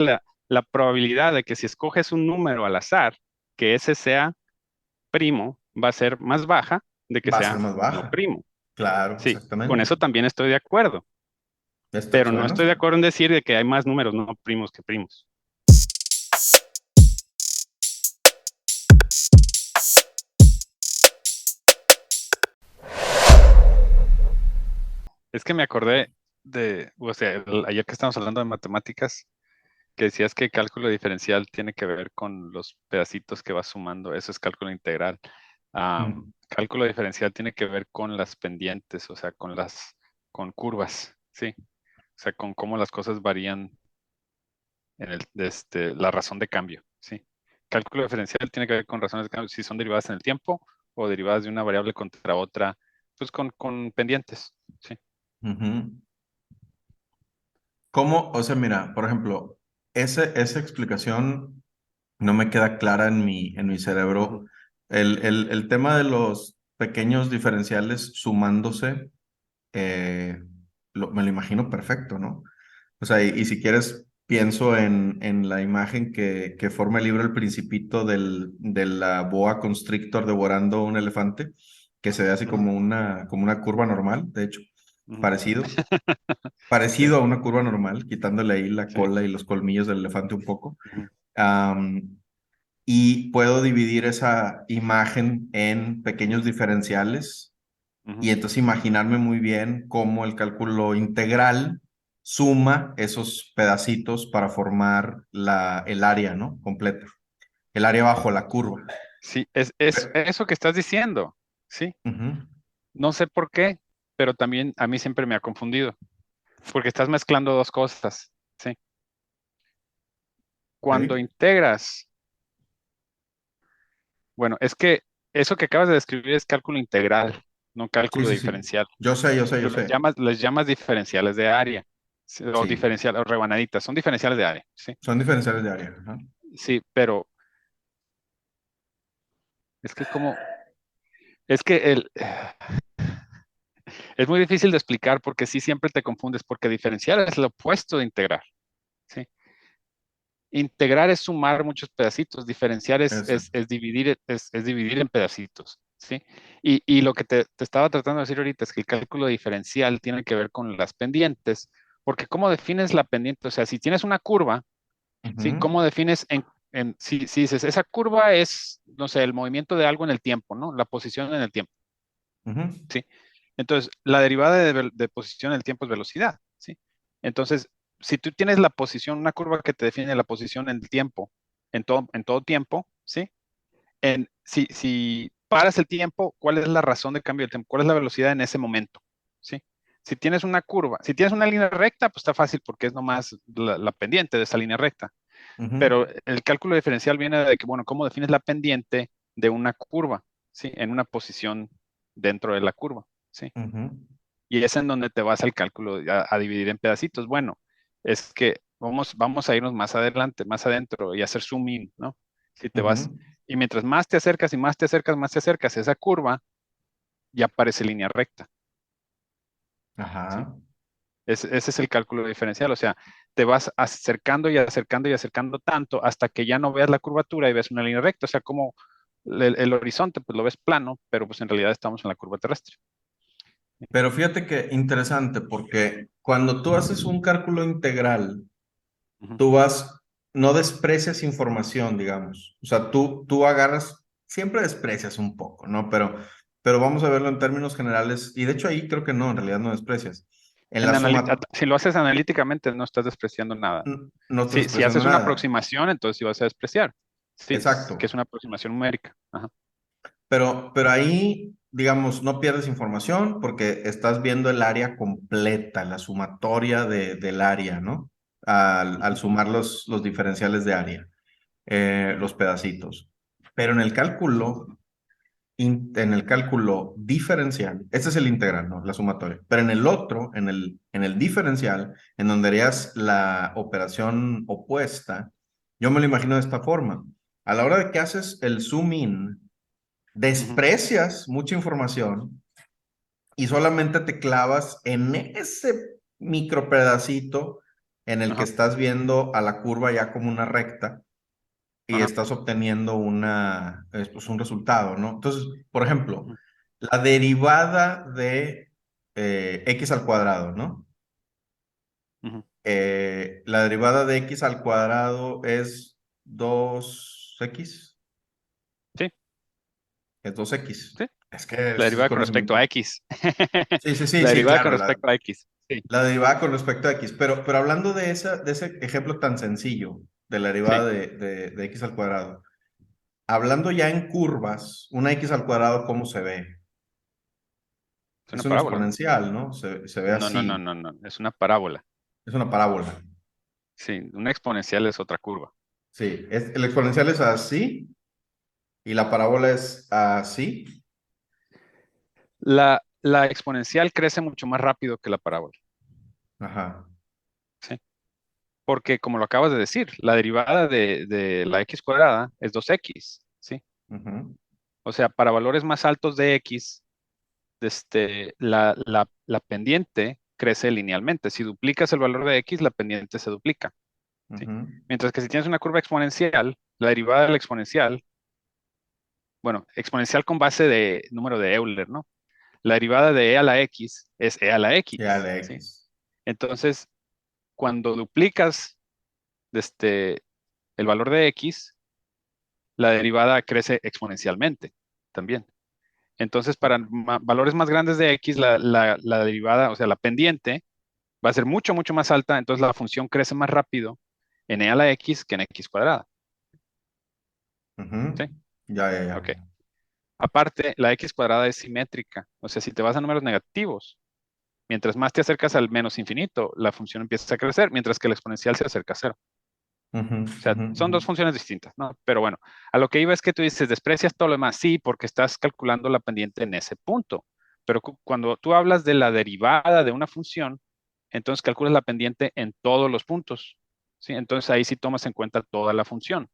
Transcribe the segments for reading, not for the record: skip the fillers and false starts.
la probabilidad de que si escoges un número al azar, que ese sea primo, va a ser más baja de que Va a ser sea más no baja. primo. Claro, Sí, con exactamente. eso también estoy de acuerdo, Esto, pero no bueno. estoy de acuerdo en decir de que hay más números no primos que primos. Es que me acordé o sea, ayer que estábamos hablando de matemáticas, que decías que cálculo diferencial tiene que ver con los pedacitos que vas sumando, eso es cálculo integral. Mm. Cálculo diferencial tiene que ver con las pendientes, o sea, con curvas, sí, o sea, con cómo las cosas varían la razón de cambio, sí. Cálculo diferencial tiene que ver con razones de cambio, si son derivadas en el tiempo o derivadas de una variable contra otra, pues con pendientes, sí. Ujú. ¿Cómo? O sea, mira, por ejemplo, esa explicación no me queda clara en mi cerebro. El tema de los pequeños diferenciales sumándose, eh, me lo imagino perfecto, ¿no? O sea, y si quieres, pienso en la imagen que forma el libro El Principito de la boa constrictor devorando un elefante, que se ve así Ujú, como una curva normal, de hecho, ujú. parecido, Sí, parecido a una curva normal, quitándole ahí la sí. cola y los colmillos del elefante un poco. Ujú, Am, y puedo dividir esa imagen en pequeños diferenciales y ujú. entonces imaginarme muy bien cómo el cálculo integral suma esos pedacitos para formar el área, ¿no? Completa, el área bajo la curva. Sí, es eso que estás diciendo, sí. Ujú. No sé por qué, pero también a mí siempre me ha confundido, porque estás mezclando dos cosas, sí. Cuando Ok. integras, bueno, es que eso que acabas de describir es cálculo integral, no Sí, cálculo sí, sí. diferencial, Yo sé, yo sé, yo pero sé. les llamas diferenciales de área, sí, o Sí, diferencial, o rebanaditas, son diferenciales de área, sí. son diferenciales de área. Ajá. Sí, pero es que es que es muy difícil de explicar porque sí siempre te confundes, porque diferencial es lo opuesto de integrar, sí. Integrar es sumar muchos pedacitos, diferenciar Exacto. es dividir en pedacitos, ¿sí? Y lo que te estaba tratando de decir ahorita es que el cálculo diferencial tiene que ver con las pendientes, porque ¿cómo defines la pendiente? O sea, si tienes una curva, ¿sí? Ujú, ¿Cómo defines si dices, esa curva es, no sé, el movimiento de algo en el tiempo, ¿no? La posición en el tiempo, ujú, ¿sí? Entonces, la derivada de posición en el tiempo es velocidad, ¿sí? Entonces, si tú tienes la posición, una curva que te define la posición en el tiempo, en todo tiempo, ¿sí? Si paras el tiempo, ¿cuál es la razón de cambio del tiempo? ¿Cuál es la velocidad en ese momento? ¿Sí? Si tienes una curva, si tienes una línea recta, pues está fácil porque es nomás la pendiente de esa línea recta. ujú, Pero el cálculo diferencial viene de que, bueno, ¿cómo defines la pendiente de una curva? ¿Sí? En una posición dentro de la curva, ¿sí? ujú, Y es en donde te vas al cálculo a dividir en pedacitos. Bueno, es que vamos a irnos más adelante, más adentro y hacer zoom in, ¿no? Si te vas, ujú. y mientras más te acercas y más te acercas, más te acercas a esa curva, ya aparece línea recta, ¿sí? Ajá. Ese es el cálculo diferencial, o sea, te vas acercando y acercando y acercando tanto hasta que ya no veas la curvatura y ves una línea recta, o sea, como el horizonte, pues lo ves plano, pero pues en realidad estamos en la curva terrestre. Pero fíjate que interesante, porque cuando tú haces un cálculo integral, Ujú. tú vas, no desprecias información, digamos. O sea, tú agarras, siempre desprecias un poco, ¿no? Pero vamos a verlo en términos generales, y de hecho ahí creo que no, en realidad no desprecias. En la suma, Si lo haces analíticamente, no estás despreciando nada. no estás Si despreciando haces una nada. aproximación, entonces sí vas a despreciar. Sí, que Exacto. es una aproximación numérica. Ajá. Pero ahí, digamos, no pierdes información porque estás viendo el área completa, la sumatoria del área, ¿no? Al Ujú, sumar los diferenciales de área, ujú, los pedacitos. Pero en el cálculo diferencial, este es el integral, ¿no? La sumatoria. Pero en el otro, en el diferencial, en donde harías la operación opuesta, yo me lo imagino de esta forma. A la hora de que haces el zoom in, ujú. desprecias mucha información y solamente te clavas en ese micro pedacito en el que Ajá, estás viendo a la curva ya como una recta y ajá, estás obteniendo pues un resultado, ¿no? Entonces, por ejemplo, ujú, la derivada de x al cuadrado, ¿no? ujú. La derivada de x al cuadrado es 2x, Sí, es 2x. sí. Es que La ese es derivada con respecto a conocimiento. X. Sí, sí, sí, La sí, derivada con claro, respecto a X. Sí, la derivada con respecto a x. Pero hablando de ese ejemplo tan sencillo, de la derivada sí. de x al cuadrado, hablando ya en curvas, una x al cuadrado, ¿cómo se ve? Es una Es un parábola, ¿no? exponencial, ¿no? Se ve No, no, no, así. no, no. Es una parábola. Es una parábola. Sí, una exponencial es otra curva. Sí, el exponencial es así y la parábola es así. La exponencial crece mucho más rápido que la parábola. Ajá. Sí. Porque como lo acabas de decir, la derivada de la x cuadrada es 2x. Sí. Ujú, O sea, para valores más altos de x, la pendiente crece linealmente. Si duplicas el valor de x, la pendiente se duplica. ¿Sí? ujú. Mientras que si tienes una curva exponencial, la derivada de la exponencial, bueno, exponencial con base de número de Euler, ¿no? La derivada de e a la x es e a la Ya x, la ¿sí? x. Entonces, cuando duplicas este, el valor de x, la derivada crece exponencialmente también. Entonces, para valores más grandes de x, la derivada, o sea, la pendiente, va a ser mucho, mucho más alta, entonces la función crece más rápido en e a la x que en x cuadrada. Ujú. ¿Sí? Ya, ya, Ok. ya. Aparte, la x cuadrada es simétrica. O sea, si te vas a números negativos, mientras más te acercas al menos infinito, la función empieza a crecer, mientras que la exponencial se acerca a cero. Ujú, O sea, ujú, son ujú. dos funciones distintas, ¿no? Pero bueno, a lo que iba es que tú dices, desprecias todo lo demás. Sí, porque estás calculando la pendiente en ese punto. Pero cuando tú hablas de la derivada de una función, entonces calculas la pendiente en todos los puntos. ¿Sí? Entonces ahí sí tomas en cuenta toda la función.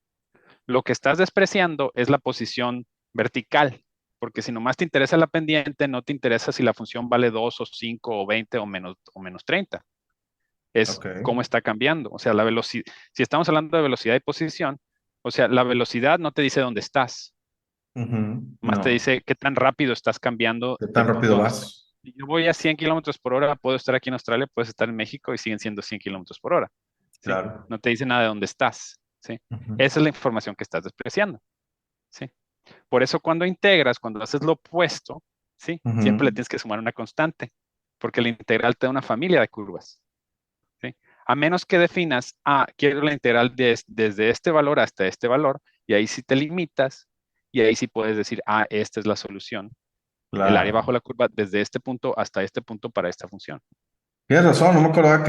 Lo que estás despreciando es la posición vertical, porque si nomás te interesa la pendiente, no te interesa si la función vale 2 o 5 o 20 o menos 30. Es Ok. cómo está cambiando. O sea, la velocidad, si estamos hablando de velocidad y posición, o sea, la velocidad no te dice dónde estás, Ujú. más te No. dice qué tan rápido estás cambiando ¿Qué tan del punto rápido donde estás. vas? Si yo voy a 100 kilómetros por hora, puedo estar aquí en Australia, puedes estar en México y siguen siendo 100 kilómetros por hora. ¿Sí? Claro. No te dice nada de dónde estás. ¿Sí? Ujú, Esa es la información que estás despreciando. ¿Sí? Por eso cuando integras, cuando haces lo opuesto, ¿sí? Siempre le ujú. tienes que sumar una constante, porque la integral te da una familia de curvas. ¿Sí? A menos que definas, quiero la integral desde este valor hasta este valor, y ahí sí te limitas, y ahí sí puedes decir, esta es la solución. El área Claro. bajo la curva desde este punto hasta este punto para esta función. Tienes razón, no me acordaba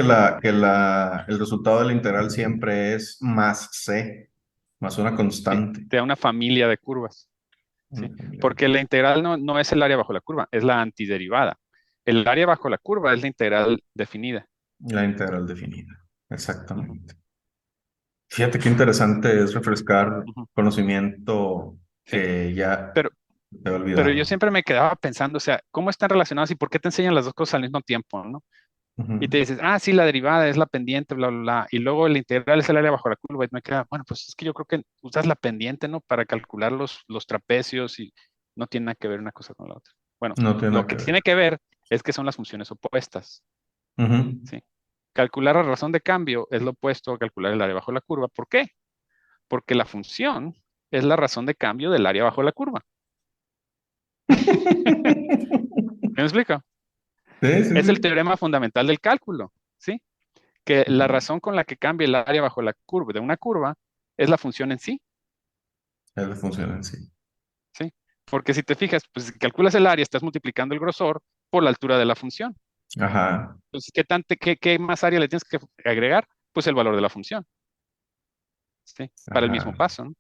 el resultado de la integral siempre es más c, más una ¿Sí? constante. Te da una familia de curvas. Una ¿Sí? familia. Porque la integral no es el área bajo la curva, es la antiderivada. El área bajo la curva es la integral definida. La integral definida. Ujú, Exactamente. Fíjate qué interesante es refrescar ujú. conocimiento Sí, que ya pero, te he pero yo olvidado. siempre me quedaba pensando, o sea, ¿cómo están relacionadas y por qué te enseñan las dos cosas al mismo tiempo, ¿no? Y te Ujú. dices, sí, la derivada es la pendiente, bla, bla, bla, y luego la integral es el área bajo la curva, y me queda, bueno, pues es que yo creo que usas la pendiente, ¿no? Para calcular los trapecios y no tiene nada que ver una cosa con la otra. Bueno, No tiene lo nada que que tiene ver. que ver es que son las funciones opuestas, Ujú. ¿sí? Calcular la razón de cambio es lo opuesto a calcular el área bajo la curva. ¿Por qué? Porque la función es la razón de cambio del área bajo la curva. ¿Me explico? Sí, sí, Es el sí. teorema fundamental del cálculo, ¿sí? Que la Ujú. razón con la que cambia el área bajo la curva de una curva es la función en sí, Es la función en sí. ¿sí? Porque si te fijas, pues si calculas el área, estás multiplicando el grosor por la altura de la función. Ajá. Entonces, ¿qué más área le tienes que agregar? Pues el valor de la función, ¿sí? Para el mismo Ajá. paso, ¿no?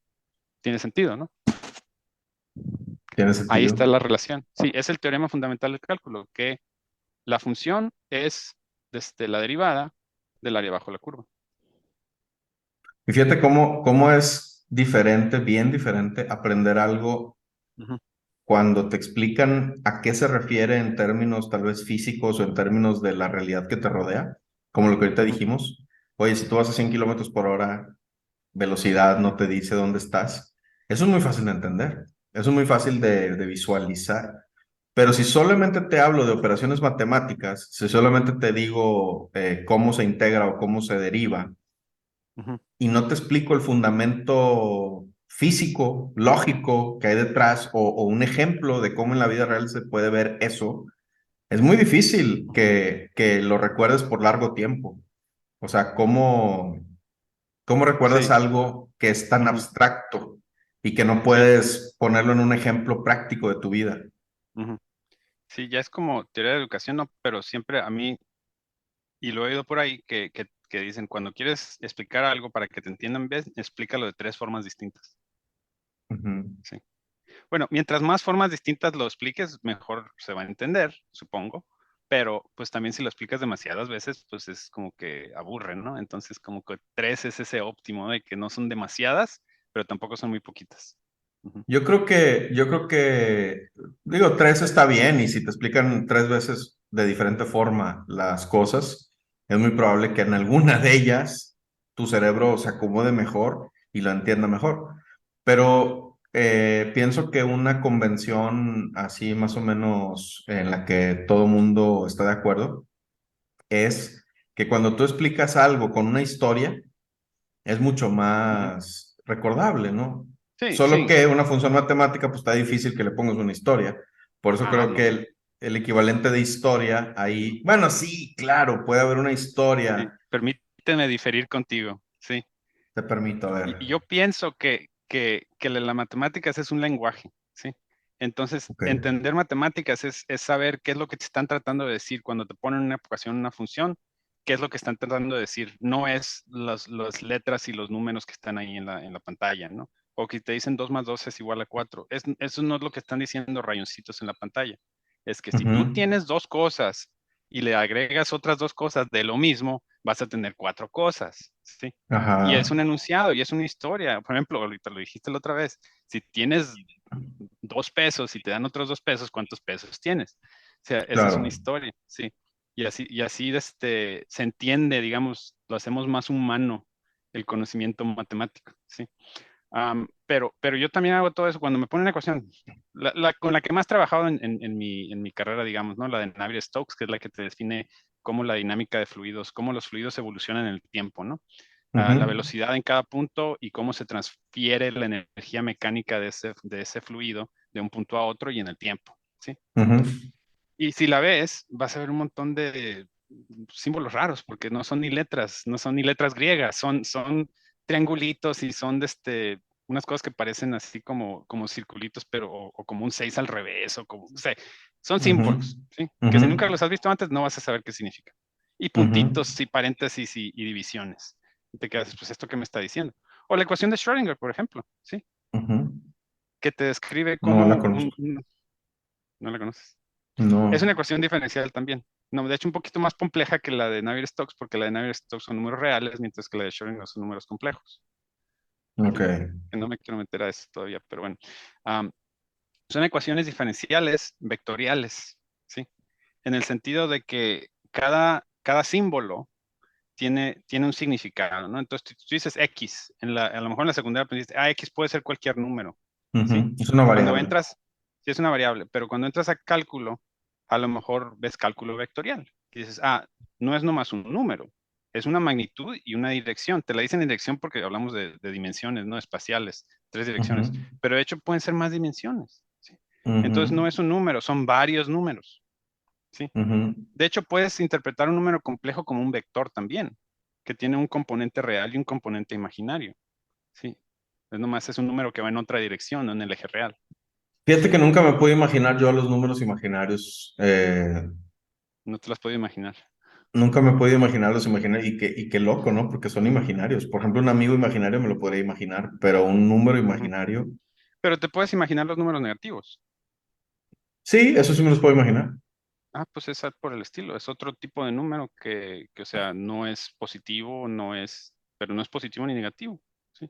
Tiene sentido, ¿no? ¿Tiene Ahí sentido? está la relación. Sí, es el teorema fundamental del cálculo, que la función es desde la derivada del área bajo la curva. Y fíjate cómo es diferente, bien diferente, aprender algo Ujú, cuando te explican a qué se refiere en términos tal vez físicos o en términos de la realidad que te rodea, como lo que ahorita ujú, dijimos. oye, si tú vas a 100 kilómetros por hora, velocidad no te dice dónde estás. Eso es muy fácil de entender, eso es muy fácil de visualizar. Pero si solamente te hablo de operaciones matemáticas, si solamente te digo cómo se integra o cómo se deriva, Ujú. y no te explico el fundamento físico, lógico que hay detrás, o un ejemplo de cómo en la vida real se puede ver eso, es muy difícil que lo recuerdes por largo tiempo. O sea, ¿cómo recuerdas Sí. algo que es tan Ujú. abstracto y que no Sí. puedes ponerlo en un ejemplo práctico de tu vida? Ujú. Sí, ya es como teoría de educación, ¿no? Pero siempre a mí, y lo he oído por ahí, que dicen, cuando quieres explicar algo para que te entiendan bien, explícalo de tres formas distintas. Ujú. Sí. Bueno, mientras más formas distintas lo expliques, mejor se va a entender, supongo. Pero pues también si lo explicas demasiadas veces, pues es como que aburre, ¿no? Entonces como que tres es ese óptimo de que no son demasiadas, pero tampoco son muy poquitas. Ujú. Digo, tres está bien y si te explican tres veces de diferente forma las cosas, es muy probable que en alguna de ellas tu cerebro se acomode mejor y lo entienda mejor. Pero pienso que una convención así más o menos en la que todo mundo está de acuerdo es que cuando tú explicas algo con una historia, es mucho Ujú. más recordable, ¿no? Sí, Solo sí. que una función matemática, pues está difícil que le pongas una historia. Por eso Ah, creo que no. el equivalente de historia Ujú. ahí, bueno, sí, claro, puede haber una Sí. historia. Permíteme diferir contigo. Sí. Te permito ver. Y yo pienso que la matemáticas es un lenguaje, ¿sí? Entonces, Ok. entender matemáticas es saber qué es lo que te están tratando de decir cuando te ponen una ecuación, una función, qué es lo que están tratando de decir. No es las letras y los números que están ahí en la pantalla, ¿no? O que te dicen 2 más 2 es igual a 4. Eso no es lo que están diciendo rayoncitos en la pantalla. Es que si Ujú. tú tienes dos cosas y le agregas otras dos cosas de lo mismo, vas a tener cuatro cosas, ¿sí? Y es Ajá. un enunciado y es una historia. Por ejemplo, ahorita lo dijiste la otra vez, si tienes 2 pesos y te dan otros 2 pesos, ¿cuántos pesos tienes? O sea, esa es una Claro. historia, sí. Y así se entiende, digamos, lo hacemos más humano el conocimiento matemático, sí. Pero yo también hago todo eso cuando me ponen una ecuación. Con la que más he trabajado en mi carrera, digamos, ¿no? La de Navier-Stokes, que es la que te define cómo la dinámica de fluidos, cómo los fluidos evolucionan en el tiempo, ¿no? La Ujú. velocidad en cada punto y cómo se transfiere la energía mecánica de ese fluido de un punto a otro y en el tiempo, ¿sí? Ujú. Y si la ves, vas a ver un montón de símbolos raros, porque no son ni letras, no son ni letras griegas, son triangulitos y son unas cosas que parecen así como circulitos, pero o como un 6 al revés, o sea, son Ujú. símbolos, ¿sí? Que Ujú. si nunca los has visto antes, no vas a saber qué significa. Y Ujú. puntitos y paréntesis y divisiones. Y te quedas, pues, ¿esto qué me está diciendo? O la ecuación de Schrödinger, por ejemplo, ¿sí? Ujú. Que te describe No la cómo conozco. ¿no la conoces? Es No. una ecuación diferencial también. No, de hecho, un poquito más compleja que la de Navier-Stokes, porque la de Navier-Stokes son números reales, mientras que la de Schrödinger son números complejos. Ok. ¿Sí? Que no me quiero meter a eso todavía, pero bueno. Am, Son ecuaciones diferenciales vectoriales, ¿sí? En el sentido de que cada símbolo tiene un significado, ¿no? Entonces, tú dices X, a lo mejor en la secundaria aprendiste, X puede ser cualquier número, ¿sí? Ujú. Es una Cuando variable. entras, sí es una variable, pero cuando entras a cálculo, a lo mejor ves cálculo vectorial. Y dices, no es nomás un número, es una magnitud y una dirección. Te la dicen en dirección porque hablamos de dimensiones, ¿no? Espaciales, tres direcciones, Ujú. pero de hecho pueden ser más dimensiones, ¿sí? Entonces Ujú. no es un número, son varios números, ¿sí? Ujú. De hecho, puedes interpretar un número complejo como un vector también, que tiene un componente real y un componente imaginario, ¿sí? Es nomás es un número que va en otra dirección, no en el eje real. Fíjate que nunca me puedo imaginar yo los números imaginarios. No te las puedo imaginar. Nunca me he podido imaginar los imaginarios. Y qué loco, ¿no? Porque son imaginarios. Por ejemplo, un amigo imaginario me lo podría imaginar, pero un número Ujú. imaginario. Pero te puedes imaginar los números negativos. Sí, eso sí me los puedo imaginar. Pues es por el estilo, es otro tipo de número o sea, no es positivo, pero no es positivo ni negativo, ¿sí?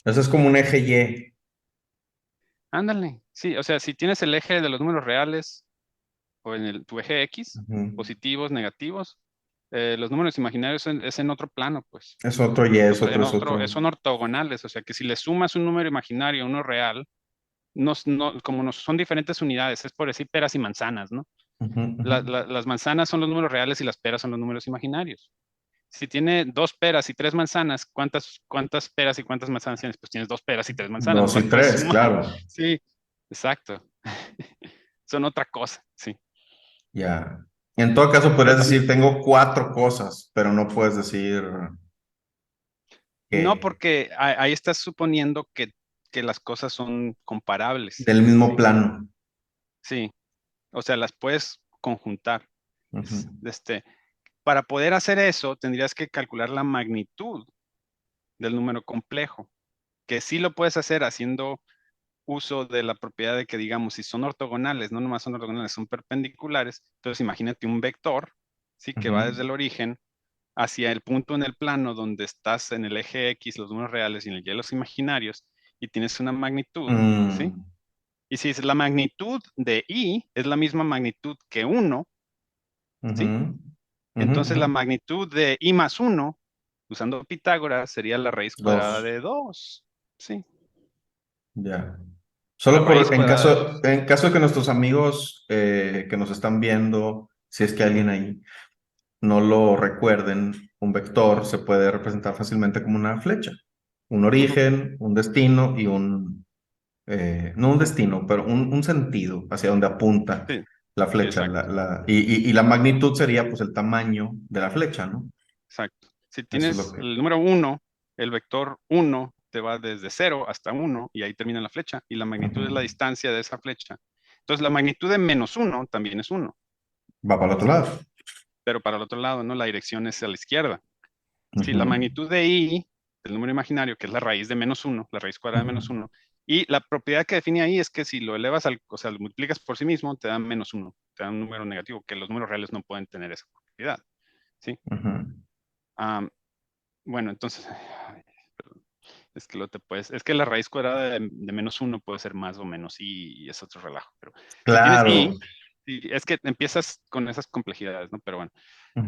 Eso es como un eje Y. Ándale, sí, o sea, si tienes el eje de los números reales o tu eje X, Ujú. positivos, negativos, Los números imaginarios es en otro plano, pues. Es otro y es otro, En es otro, otro. son ortogonales, o sea que si le sumas un número imaginario a uno real, como son diferentes unidades, es por decir peras y manzanas, ¿no? Ujú, ujú. Las manzanas son los números reales y las peras son los números imaginarios. Si tiene dos peras y tres manzanas, ¿cuántas peras y cuántas manzanas tienes? Pues tienes dos peras y tres manzanas, no Dos y las puedes tres, sumar. claro. Sí, exacto. Son otra cosa, sí. Ya. En todo caso, podrías Esa- decir, tengo cuatro cosas, pero no puedes decir no, que porque ahí estás suponiendo que las cosas son comparables, del mismo ¿sí? plano. Sí, o sea, las puedes conjuntar. Ujú. Para poder hacer eso, tendrías que calcular la magnitud del número complejo, que sí lo puedes hacer haciendo uso de la propiedad de que, digamos, si son ortogonales, no nomás son ortogonales, son perpendiculares, entonces imagínate un vector, ¿sí? Que va Ujú. desde el origen hacia el punto en el plano donde estás en el eje X, los números reales, y en el Y los imaginarios, y tienes una magnitud, ¿sí? Mm. Y si es la magnitud de I es la misma magnitud que uno, Ujú. ¿sí? Ujú, Entonces ujú. la magnitud de I más uno, usando Pitágoras, sería la raíz cuadrada Dos. de 2, ¿sí? Ya. La Solo raíz por, cuadrada de 2. en caso de que nuestros amigos que nos están viendo, si es que alguien ahí no lo recuerden, un vector se puede representar fácilmente como una flecha. Un origen, un destino y no un destino, pero un sentido hacia donde apunta Sí, la sí, flecha. exacto. Y la magnitud sería pues el tamaño de la flecha, ¿no? Exacto. Si Eso es lo tienes que... el número uno, el vector uno te va desde cero hasta uno y ahí termina la flecha. Y la magnitud es la Ujú. distancia de esa flecha. Entonces la magnitud de menos uno también es uno, Va para el otro ¿sí? lado. Pero para el otro lado, ¿no? La dirección es a la izquierda. Sí, Ujú. la magnitud de i, del número imaginario, que es la raíz de menos uno, la raíz cuadrada de Ujú. menos uno, y la propiedad que define ahí es que si lo elevas o sea, lo multiplicas por sí mismo, te da menos uno, te da un número negativo, que los números reales no pueden tener esa propiedad, ¿sí? Ujú. Am, bueno, entonces, ay, perdón, es que es que la raíz cuadrada de menos uno puede ser más o menos y es otro relajo, pero si tienes Claro. i, es que empiezas con esas complejidades, ¿no? Pero bueno,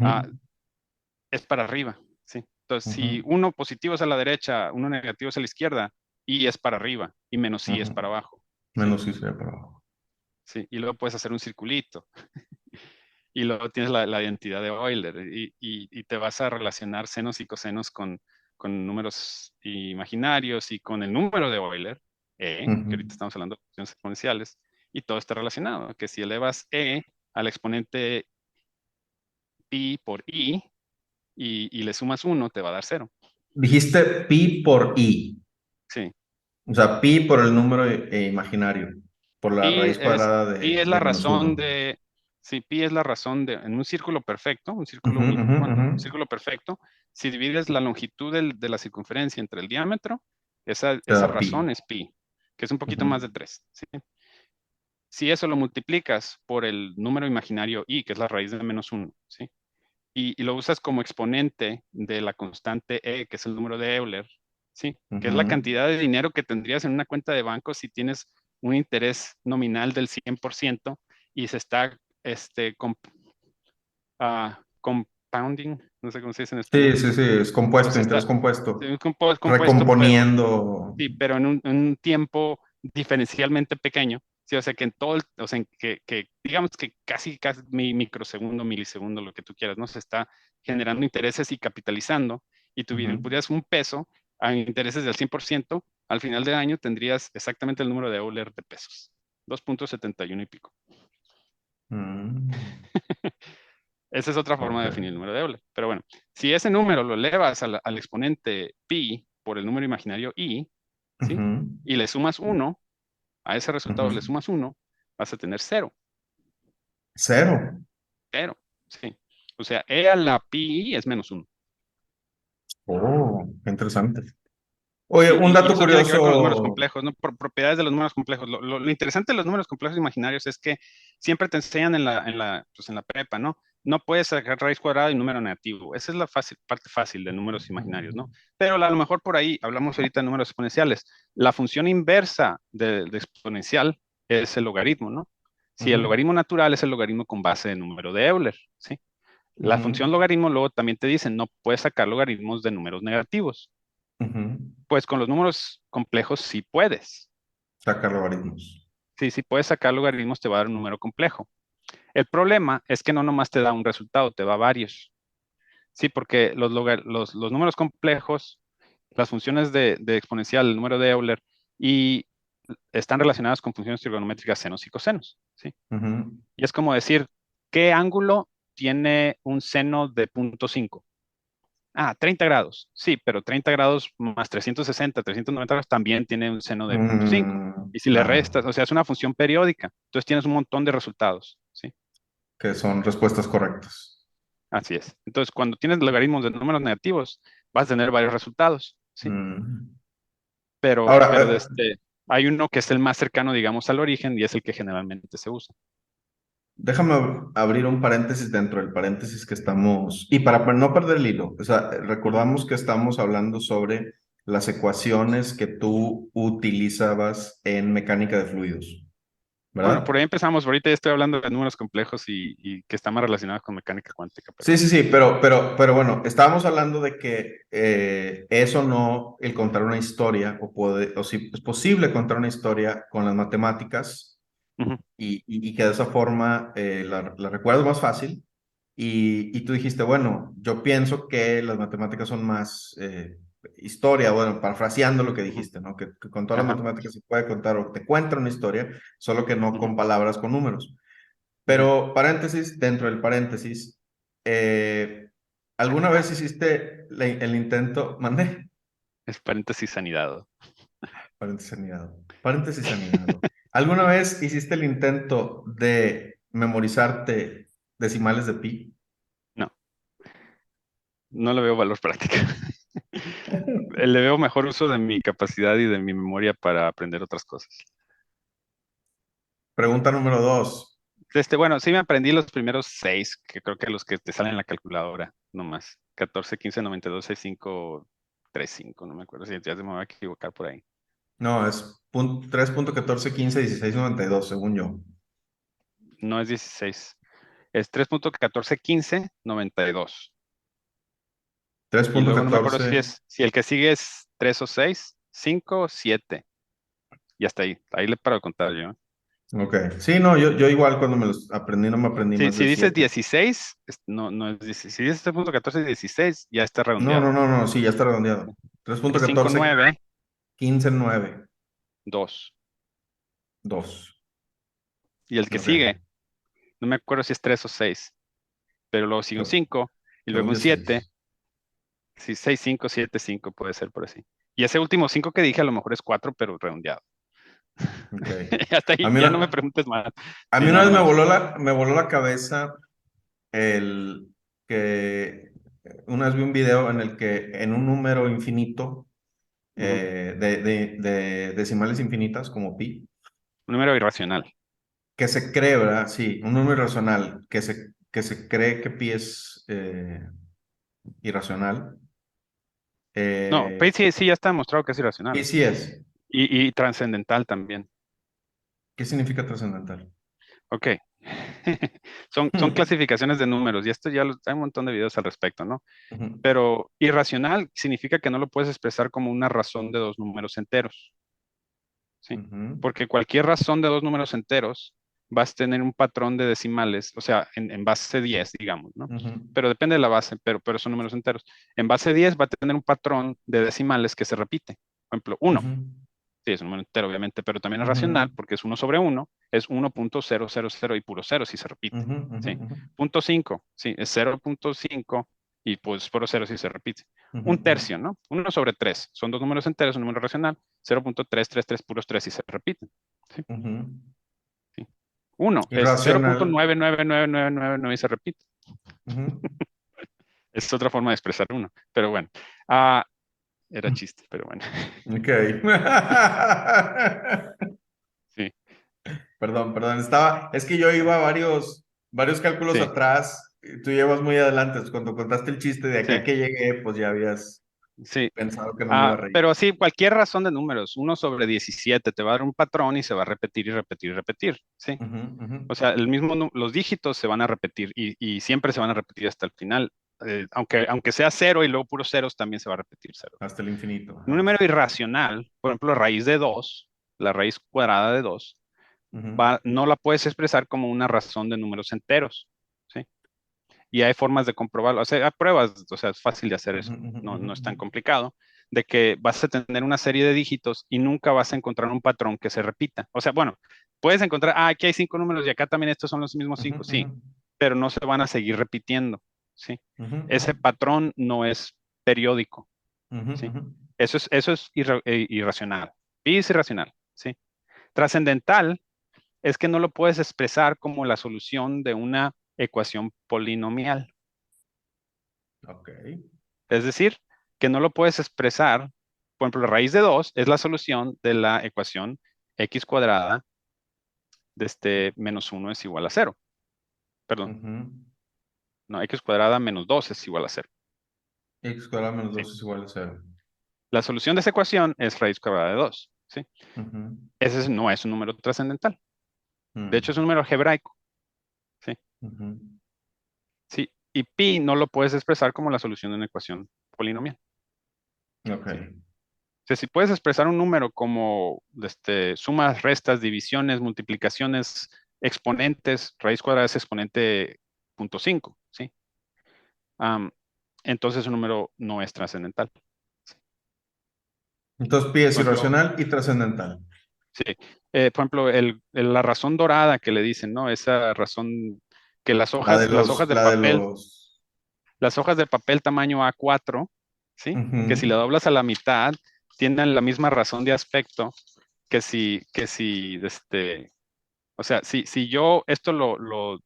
ah, Ujú. es para arriba, ¿sí? Entonces, si Ujú. uno positivo es a la derecha, uno negativo es a la izquierda, y es para arriba, y menos i es Ujú. para abajo, ¿sí? Menos sí sería para abajo. Sí, y luego puedes hacer un circulito, y luego tienes la identidad de Euler, y te vas a relacionar senos y cosenos con números imaginarios y con el número de Euler, que Ujú. ahorita estamos hablando de funciones exponenciales, y todo está relacionado, que si elevas al exponente pi por i, y le sumas uno, te va a dar cero. Dijiste pi por i. Sí. O sea, pi por el número imaginario, por la Pi raíz cuadrada pi es la de menos razón uno. de, sí, pi es la razón en un círculo perfecto, Ujú, ujú, bueno, ujú. un círculo perfecto, si divides la longitud de la circunferencia entre el diámetro, Te esa da pi. razón es pi, que es un poquito Ujú, más de 3, ¿sí? Si eso lo multiplicas por el número imaginario i, que es la raíz de menos uno, ¿sí? Y lo usas como exponente de la constante que es el número de Euler, ¿sí? Que es la ujú. cantidad de dinero que tendrías en una cuenta de banco si tienes un interés nominal del 100% y se está compounding, no sé cómo se dice en español. Sí, sí, sí, es O compuesto, sea, interés está compuesto. compuesto, pero Recomponiendo. sí, pero en un tiempo diferencialmente pequeño. Sí, o sea que en todo, o sea, que digamos que casi microsegundo, milisegundo, lo que tú quieras, ¿no? Se está generando intereses y capitalizando, y Ujú. tuvieras un peso a intereses del 100%, al final del año tendrías exactamente el número de Euler de pesos, 2,71 y pico. Mm, Esa es otra forma ok. de definir el número de Euler. Pero bueno, si ese número lo elevas al exponente pi por el número imaginario i, ¿sí? Ujú. Y le sumas uno, a ese resultado le Ujú. sumas uno, vas a tener cero, Cero. cero, ¿sí? O sea, e a la pi es menos uno. Oh, qué interesante. Oye, Sí, un y dato eso tiene que ver con los números curioso. complejos, ¿no? Por propiedades de los números complejos. Lo interesante de los números complejos imaginarios es que siempre te enseñan pues en la prepa, ¿no? No puedes sacar raíz cuadrada y número negativo. Esa es la parte fácil de números imaginarios, ¿no? Pero a lo mejor por ahí, hablamos ahorita de números exponenciales. La función inversa de exponencial es el logaritmo, ¿no? Si el Ujú. logaritmo natural es el logaritmo con base de número de Euler, ¿sí? La función logaritmo luego también te dice, no puedes sacar logaritmos de números negativos. Pues con los números complejos sí puedes. Sacar logaritmos. Sí, sí puedes sacar logaritmos, te va a dar un número complejo. El problema es que no nomás te da un resultado, te da varios. Sí, porque los números complejos, las funciones de exponencial, el número de Euler, y están relacionadas con funciones trigonométricas senos y cosenos. ¿Sí? Y es como decir, ¿qué ángulo tiene un seno de 0.5? 30 grados. Sí, pero 30 grados más 360, 390 grados también tiene un seno de 0.5. Y si le Claro, restas, o sea, es una función periódica. Entonces tienes un montón de resultados. ¿Sí? que son respuestas correctas. Así es. Entonces, cuando tienes logaritmos de números negativos, vas a tener varios resultados. ¿Sí? Mm. Pero, Ahora, hay uno que es el más cercano, digamos, al origen y es el que generalmente se usa. déjame abrir un paréntesis dentro del paréntesis que estamos, y para no perder el hilo, o sea, Ujú. recordamos que estamos hablando sobre las ecuaciones que tú utilizabas en mecánica de fluidos, Bueno, por ¿verdad? ahí empezamos. Ahorita ya estoy hablando de números complejos y que están más relacionados con mecánica cuántica, pero Sí, sí, sí, pero bueno, estábamos hablando de que eso no, el contar una historia, o si es posible contar una historia con las matemáticas ujú, y que de esa forma la recuerdas más fácil. Y tú dijiste, bueno, yo pienso que las matemáticas son más historia, bueno, parafraseando lo que ujú, dijiste, ¿no? Que con todas las ajá, matemáticas se puede contar o te cuenta una historia, solo que no ujú, con palabras, con números. ujú. Pero paréntesis, dentro del paréntesis, eh, ¿alguna vez hiciste el intento? Mandé. Es paréntesis sanidad. Paréntesis anidado. Paréntesis anidado. ¿Alguna vez hiciste el intento de memorizarte decimales de pi? No, no le veo valor práctico. Le veo mejor uso de mi capacidad y de mi memoria para aprender otras cosas. Pregunta número dos. Bueno, sí me aprendí los primeros seis, que creo que los que te salen en la calculadora, nomás. 14, 15, 92, 65, 35, no me acuerdo si ya se me va a equivocar por ahí. No, es 3.14, 15, 16, 92, según yo. No es 16, es 3.1415, 92. tres Y punto luego no me acuerdo catorce. si el que sigue es 3 o 6, 5 o 7. Y hasta ahí. Ahí le paro de contar yo. Ok. Sí, no, yo igual cuando me los aprendí no me aprendí más Si de dices 7. 16, no es 16. Si dices 3.14, 16, ya está No, no, redondeado. no, no, sí, ya está redondeado. Tres punto 5, catorce 9, quince 9 2. 2. Y el que Ok. sigue, no me acuerdo si es 3 o 6, pero luego sigue un 5 y luego Según un yo, 7. 6. Sí, 6, 5, 7, 5 puede ser por así. Y ese último 5 que dije a lo mejor es 4, pero redondeado. Ok. Hasta A ahí, mí ya no me una, preguntes más. a Sí, mí una no, vez no. me voló la cabeza el que una vez vi un video en el que en un número infinito Ujú. de decimales infinitas como pi, Un número irracional. que se cree, ¿verdad? Sí, un número irracional, que se cree que pi es irracional. No, pues Eh, sí, sí, ya está demostrado que es pi irracional. sí es. Y trascendental también. ¿Qué significa trascendental? Ok. Son clasificaciones de números y esto hay un montón de videos al respecto, ¿no? Ujú, Pero irracional significa que no lo puedes expresar como una razón de dos números enteros, ¿sí? ujú, Porque cualquier razón de dos números enteros vas a tener un patrón de decimales, o sea, en base 10, digamos, ¿no? ujú, Pero depende de la base, pero son números enteros. En base 10 va a tener un patrón de decimales que se repite. Por ejemplo, uno. ujú, Sí, es un número entero, obviamente, pero también es ujú, racional porque es uno sobre uno, es 1.000 y puro cero si se repite. ujú, ujú, ¿Sí? ujú, Punto 5, sí, es 0.5 y pues puro cero si se repite. ujú, Un ujú, tercio, ¿no? Uno sobre 3, son dos números enteros, un número racional, 0.333 puros 3 si se repiten. ¿Sí? ujú. Sí. Uno es Irracional. 0.99999 y se repite. Ujú. Es otra forma de expresar uno, pero bueno. Ah, era chiste, pero bueno. Ok. Sí, Perdón, perdón. Es que yo iba varios cálculos sí, atrás. Y tú llevas muy adelante. Cuando contaste el chiste de acá sí. que llegué, pues ya habías. Sí. Pensado que no me iba a reír. Pero sí, cualquier razón de números, 1/17 te va a dar un patrón y se va a repetir y repetir y repetir, ¿sí? Ujú, ujú. O sea, los dígitos se van a repetir y siempre se van a repetir hasta el final. Aunque sea cero y luego puros ceros, también se va a repetir cero. Hasta el infinito. Un Ajá. número irracional, por ejemplo, raíz de 2, la raíz cuadrada de 2, Ujú, no la puedes expresar como una razón de números enteros, ¿sí? Y hay formas de comprobarlo. O sea, hay pruebas, o sea, es fácil de hacer ujú, eso, ujú, no, ujú, no es tan ujú. complicado, de que vas a tener una serie de dígitos y nunca vas a encontrar un patrón que se repita. O sea, bueno, puedes encontrar, aquí hay 5 números y acá también estos son los mismos Ujú, 5, ujú, sí, pero no se van a seguir repitiendo, ¿sí? ujú, ujú, Ese patrón no es periódico, ujú, ¿sí? ujú. Eso es irracional. Pi es irracional, ¿sí? Trascendental es que no lo puedes expresar como la solución de una ecuación polinomial. Ok. Es decir, que no lo puedes expresar, por ejemplo, la raíz de 2 es la solución de la ecuación x cuadrada de menos 1 es igual a 0. Perdón, Ujú. no, x cuadrada menos 2 es igual a 0. X cuadrado menos ¿Sí? 2 es igual a cero. La solución de esa ecuación es raíz cuadrada de 2. ¿Sí? Ujú, Ese no es un número trascendental. De hecho, es un mm, número algebraico. ¿Sí? ujú. Sí. Y pi no lo puedes expresar como la solución de una ecuación polinomial. Ok. ¿Sí? O sea, si puedes expresar un número como sumas, restas, divisiones, multiplicaciones, exponentes, raíz cuadrada es exponente 0.5, ¿sí? Am, entonces un número no es trascendental. Entonces pi es Por ejemplo, irracional y trascendental. sí. Por ejemplo, la razón dorada que le dicen, ¿no? Esa razón que las hojas de papel tamaño A4, ¿sí? Que si la Ujú, doblas a la mitad, tienen la misma razón de aspecto que si, o sea, si yo esto lo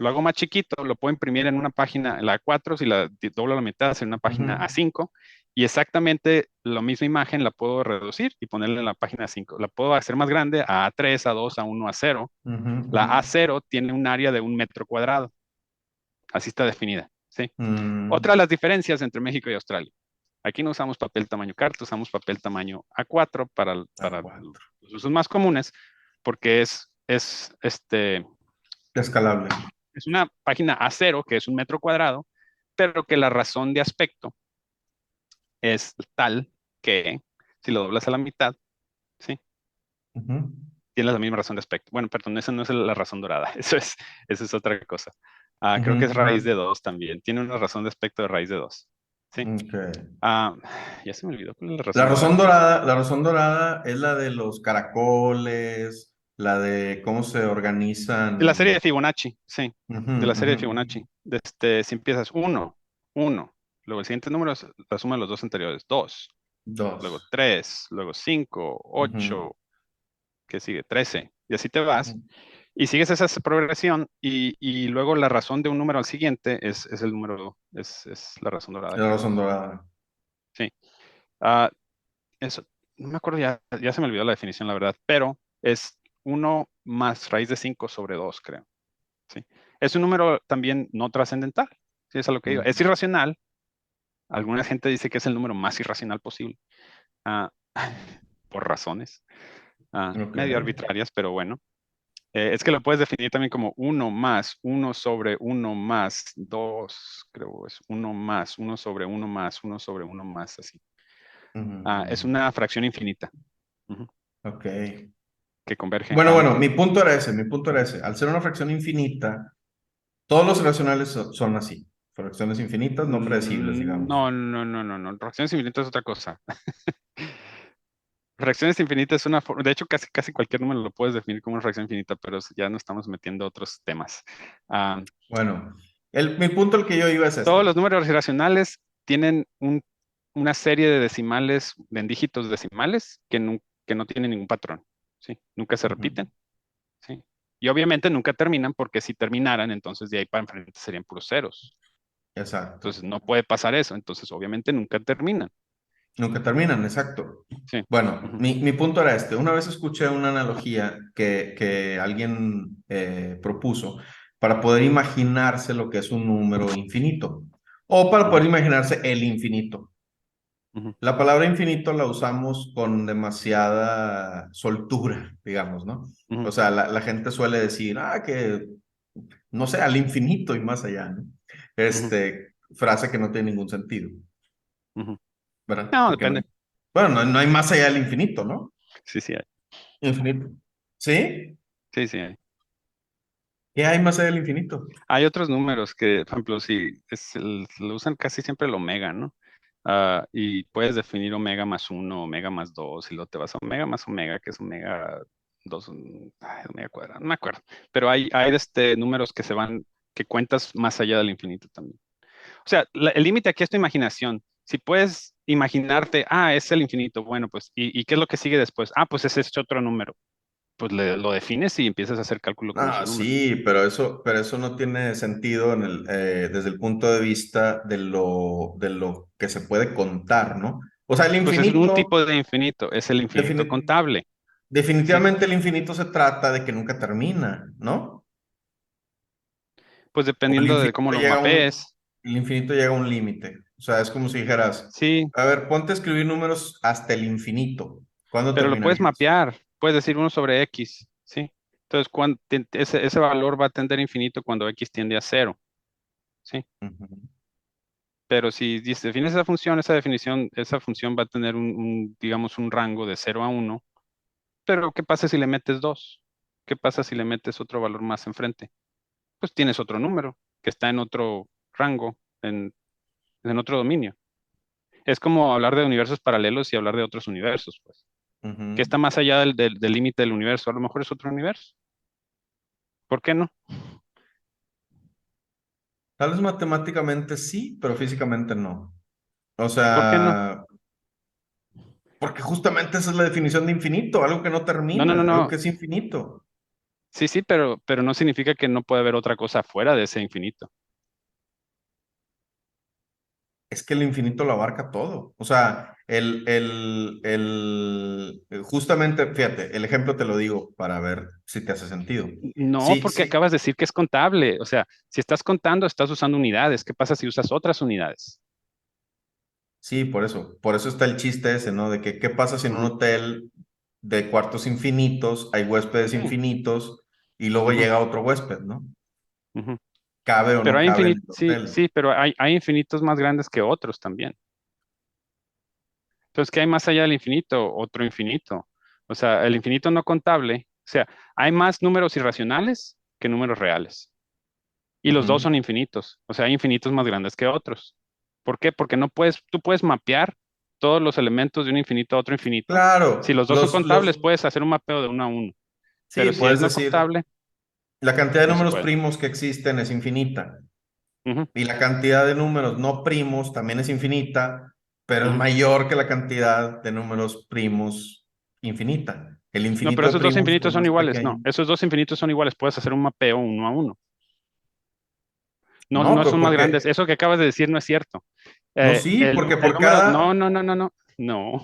hago más chiquito, lo puedo imprimir en una página, en la A4, si la doblo a la mitad, hacer una página ujú, A5, y exactamente la misma imagen la puedo reducir y ponerla en la página A5. La puedo hacer más grande a A3, A2, A1, A0. ujú, La ujú. A0 tiene un área de 1 metro cuadrado. Así está definida, ¿sí? Otra de Mm, las diferencias entre México y Australia. Aquí no usamos papel tamaño carta, usamos papel tamaño A4 para A4. los usos más comunes, porque Escalable. es una página A0, que es 1 metro cuadrado, pero que la razón de aspecto es tal que si lo doblas a la mitad, ¿sí? Ujú. Tienes la misma razón de aspecto. Bueno, perdón, esa no es la razón dorada, eso es otra cosa. Ujú, Creo que es ujú. raíz de 2 también. Tiene una razón de aspecto de raíz de 2. ¿Sí? Ok. Ah, ya se me olvidó cuál es la razón dorada. La razón dorada es la de los caracoles, la de cómo se De la serie organizan. de Fibonacci, sí, Ujú, de la serie ujú, de Fibonacci. Si empiezas 1, 1, luego el siguiente número es la suma de los dos anteriores, 2, luego dos. 3, luego 5, Ujú, 8, que sigue 13, y así te vas. ujú. Y sigues esa progresión y luego la razón de un número al siguiente es el número, es la razón dorada La que razón dices. dorada. Sí. Ah, eso, no me acuerdo ya se me olvidó la definición, la verdad, pero es 1 más raíz de 5 sobre 2, creo. ¿Sí? Es un número también no trascendental, sí, es a lo que iba. Es Ujú. irracional. Alguna gente dice que es el número más irracional posible, ah, por razones Ok. medio arbitrarias, pero bueno. Es que lo puedes definir también como 1 más 1 sobre 1 más 2, creo es 1 más 1 sobre 1 más 1 sobre 1 más, así. Ujú, Es ujú. una fracción infinita, ujú, Ok. que converge Bueno, a... bueno, mi punto era ese, mi punto era ese. Al ser una fracción infinita, todos los irracionales son así. Fracciones infinitas, no predecibles, digamos. No, no, no, no, no. Fracciones infinitas es otra cosa. Fracciones infinitas es una forma, de hecho, casi cualquier número lo puedes definir como una fracción infinita, pero ya no estamos metiendo otros temas. Ah, Bueno, mi punto al que yo iba es todos este. los números irracionales tienen una serie de decimales, de dígitos decimales, que no tienen ningún patrón, ¿sí? Nunca se Ujú. repiten, ¿sí? Y obviamente nunca terminan, porque si terminaran, entonces de ahí para enfrente serían puros ceros. Exacto. Entonces no puede pasar eso, entonces obviamente nunca terminan, Nunca terminan, exacto. ¿sí? Bueno, Ujú. mi punto era este. Una vez escuché una analogía que alguien propuso para poder imaginarse lo que es un número infinito o para poder Ujú. imaginarse el infinito. Ujú, La palabra infinito la usamos con demasiada soltura, digamos, ¿no? O ujú, sea, la gente suele decir, que, no sé, al infinito y más allá, ¿no? ujú, Frase que no tiene ningún sentido, ujú. ¿verdad? No, Porque no depende. hay, bueno, no hay más allá del infinito, ¿no? Sí, sí hay. Infinito. ¿Sí? Sí, sí hay. ¿Qué hay más allá del infinito? Hay otros números que, por ejemplo, si lo usan casi siempre el omega, ¿no? Y puedes definir omega más uno, omega más dos, y luego te vas a omega más omega, que es omega dos, omega cuadrado, no me acuerdo. Pero hay números que se van, que cuentas más allá del infinito también. O sea, el límite aquí es tu imaginación. Si puedes imaginarte, es el infinito, bueno, pues, ¿y qué es lo que sigue después? Pues ese es otro número. Pues lo defines y empiezas a hacer cálculo con ese número. Sí, pero eso no tiene sentido desde el punto de vista de lo que se puede contar, ¿no? O sea, el Pues es un infinito, tipo de infinito, es el infinito defini- contable, ¿sí? definitivamente el infinito se trata de que nunca termina, ¿no? Pues O dependiendo de cómo lo mapees, el infinito llega a un límite. O sea, es como si dijeras, sí, a ver, ponte a escribir números hasta el infinito. ¿Cuándo pero lo puedes terminarías? mapear, puedes decir uno sobre X, ¿sí? Entonces, ese valor va a tender a infinito cuando X tiende a cero, ¿sí? Ujú. Pero si defines esa función, esa función va a tener digamos, un rango de cero a uno. Pero ¿qué pasa si le metes 2? ¿Qué pasa si le metes otro valor más enfrente? Pues tienes otro número que está en otro rango, en otro dominio. Es como hablar de universos paralelos y hablar de otros universos, pues. ¿Qué Ujú. está más allá del límite del universo? A lo mejor es otro universo. ¿Por qué no? Tal vez matemáticamente sí, pero físicamente no. O ¿Por qué no? sea, porque justamente esa es la definición de infinito, algo que no No, no, no, termina, algo no. que es infinito. Sí, sí, pero no significa que no puede haber otra cosa fuera de ese infinito. Es que el infinito lo abarca todo. O sea, justamente, fíjate, el ejemplo te lo digo para ver si te hace sentido. No, Sí, porque sí, acabas de decir que es contable. O sea, si estás contando, estás usando unidades. ¿Qué pasa si usas otras unidades? sí, por eso está el chiste ese, ¿no? De que, ¿qué pasa si en un Ujú, hotel de cuartos infinitos hay huéspedes sí, infinitos y luego ujú, llega otro huésped, ¿no? ujú. ¿Cabe o Pero no hay cabe en infinitos, el sí, hotel? sí, pero hay infinitos más grandes que otros también. Entonces, ¿qué hay más allá del infinito? Otro infinito. O sea, el infinito no contable. O sea, hay más números irracionales que números reales. Y los dos Ujú. son infinitos. O sea, hay infinitos más grandes que otros. ¿Por qué? Porque tú puedes mapear todos los elementos de un infinito a otro infinito. Si Claro, los dos son contables, puedes hacer un mapeo de uno a uno. sí, Pero si es puedes no decir, contable, la cantidad de no se números puede. primos que existen es infinita. Ujú, Y la cantidad de números no primos también es infinita, pero es ujú. mayor que la cantidad de números primos infinita. El No, pero infinito de esos dos primos es infinitos son más iguales. No, pequeño. esos dos infinitos son iguales. Puedes hacer un mapeo uno a uno. No, No, no pero son más porque, grandes. Eso que acabas de decir no es cierto. no, sí, porque El por número, no, cada, no, no, no, no, no.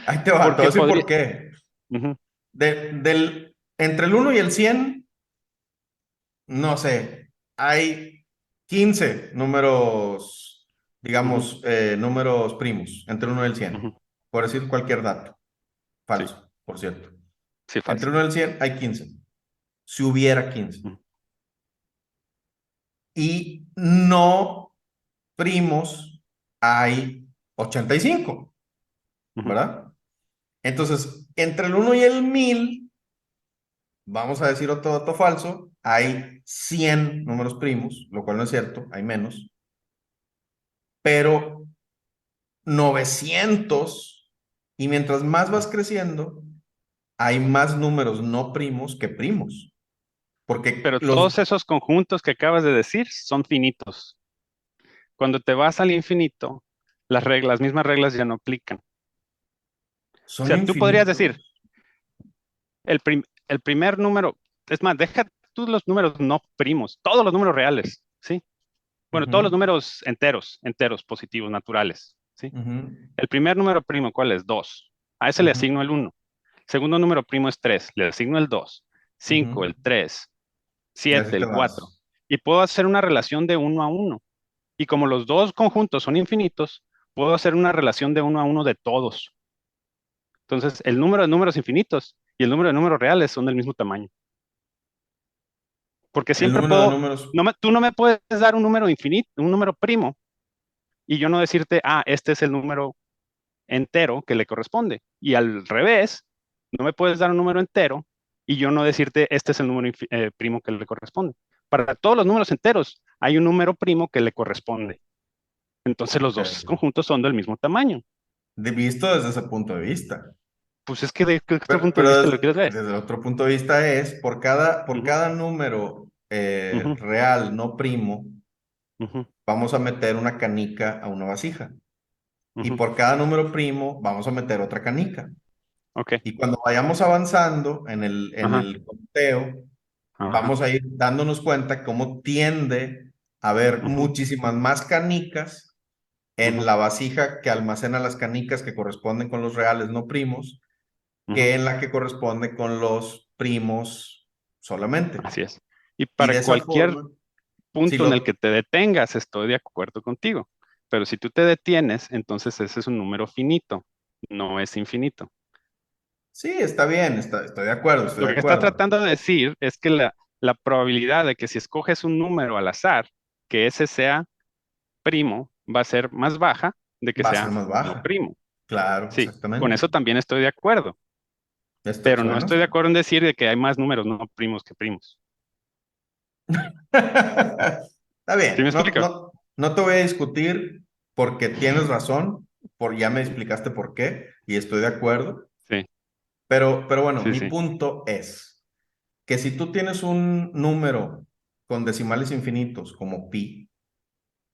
ahí te va, te voy Porque a decir podría, por qué. ujú, Entre el 1 y el 100 no sé, hay 15 números, ujú, digamos, números primos, entre el 1 y el ujú. 100 por decir cualquier dato. Sí, Falso, por cierto. sí, Entre falso. el 1 y el 100 hay 15. Si hubiera 15. Ujú, Y no primos hay 85, ujú, ¿verdad? Entonces, entre el 1 y el 1000 vamos a decir otro dato falso, hay 100 números primos, lo cual no es cierto, hay menos, pero 900, y mientras más ujú. vas creciendo, hay más números no primos que primos, porque Pero los todos esos conjuntos que acabas de decir son finitos. Cuando te vas al infinito, las mismas reglas ya no aplican. O son sea, tú podrías decir, infinitos. el primer número, es más, deja tú los números no primos, todos los números reales, ¿sí? Bueno, todos los Ujú, números enteros, positivos, naturales, ¿sí? ujú, El primer número primo, ¿cuál es? 2. A ese le ujú. asigno el 1. Segundo número primo es 3. Le asigno el 2. 5, Ujú. el 3. Y así 7, te el 4. vas. Y puedo hacer una relación de uno a uno. Y como los dos conjuntos son infinitos, puedo hacer una relación de 1 a 1 de todos. Entonces, el número de números infinitos y el número de números reales son del mismo tamaño. Porque El siempre número de puedo, números, tú no me puedes dar un número infinito, un número primo, y yo no decirte, este es el número entero que le corresponde. Y al revés, no me puedes dar un número entero y yo no decirte, este es el número primo que le corresponde. Para todos los números enteros hay un número primo que le corresponde. Entonces los dos ok, conjuntos son del mismo tamaño. visto desde ese punto de vista. Pues es que de qué otro punto de Pero vista lo quieres ver. desde otro punto de vista es, por Ujú, cada número ujú, real no primo, ujú, vamos a meter una canica a una vasija. Y ujú. por cada número primo, vamos a meter otra canica. Ok. Y cuando vayamos avanzando en Ajá. el conteo, Ajá. vamos a ir dándonos cuenta cómo tiende a haber Ujú, muchísimas más canicas en ujú, la vasija que almacena las canicas que corresponden con los reales no primos, ujú. que en la que corresponde con los primos solamente. Así es. Y Y para de esa cualquier forma, si punto en el que lo... te detengas, estoy de acuerdo contigo. Pero si tú te detienes, entonces ese es un número finito, no es infinito. Sí, está bien, estoy de acuerdo, estoy Lo de que estás acuerdo. tratando de decir es que la probabilidad de que si escoges un número al azar, que ese sea primo, va a ser más baja de que Va a ser sea más no baja. primo. Claro, Sí, con exactamente. eso también estoy de acuerdo, pero no Bueno, estoy de acuerdo en decir de que hay más números no primos que primos. está ¿Sí me bien, explico? no te voy a discutir porque tienes razón, ya me explicaste por qué y estoy de acuerdo, Sí, pero bueno, sí, mi sí. punto es que si tú tienes un número con decimales infinitos como pi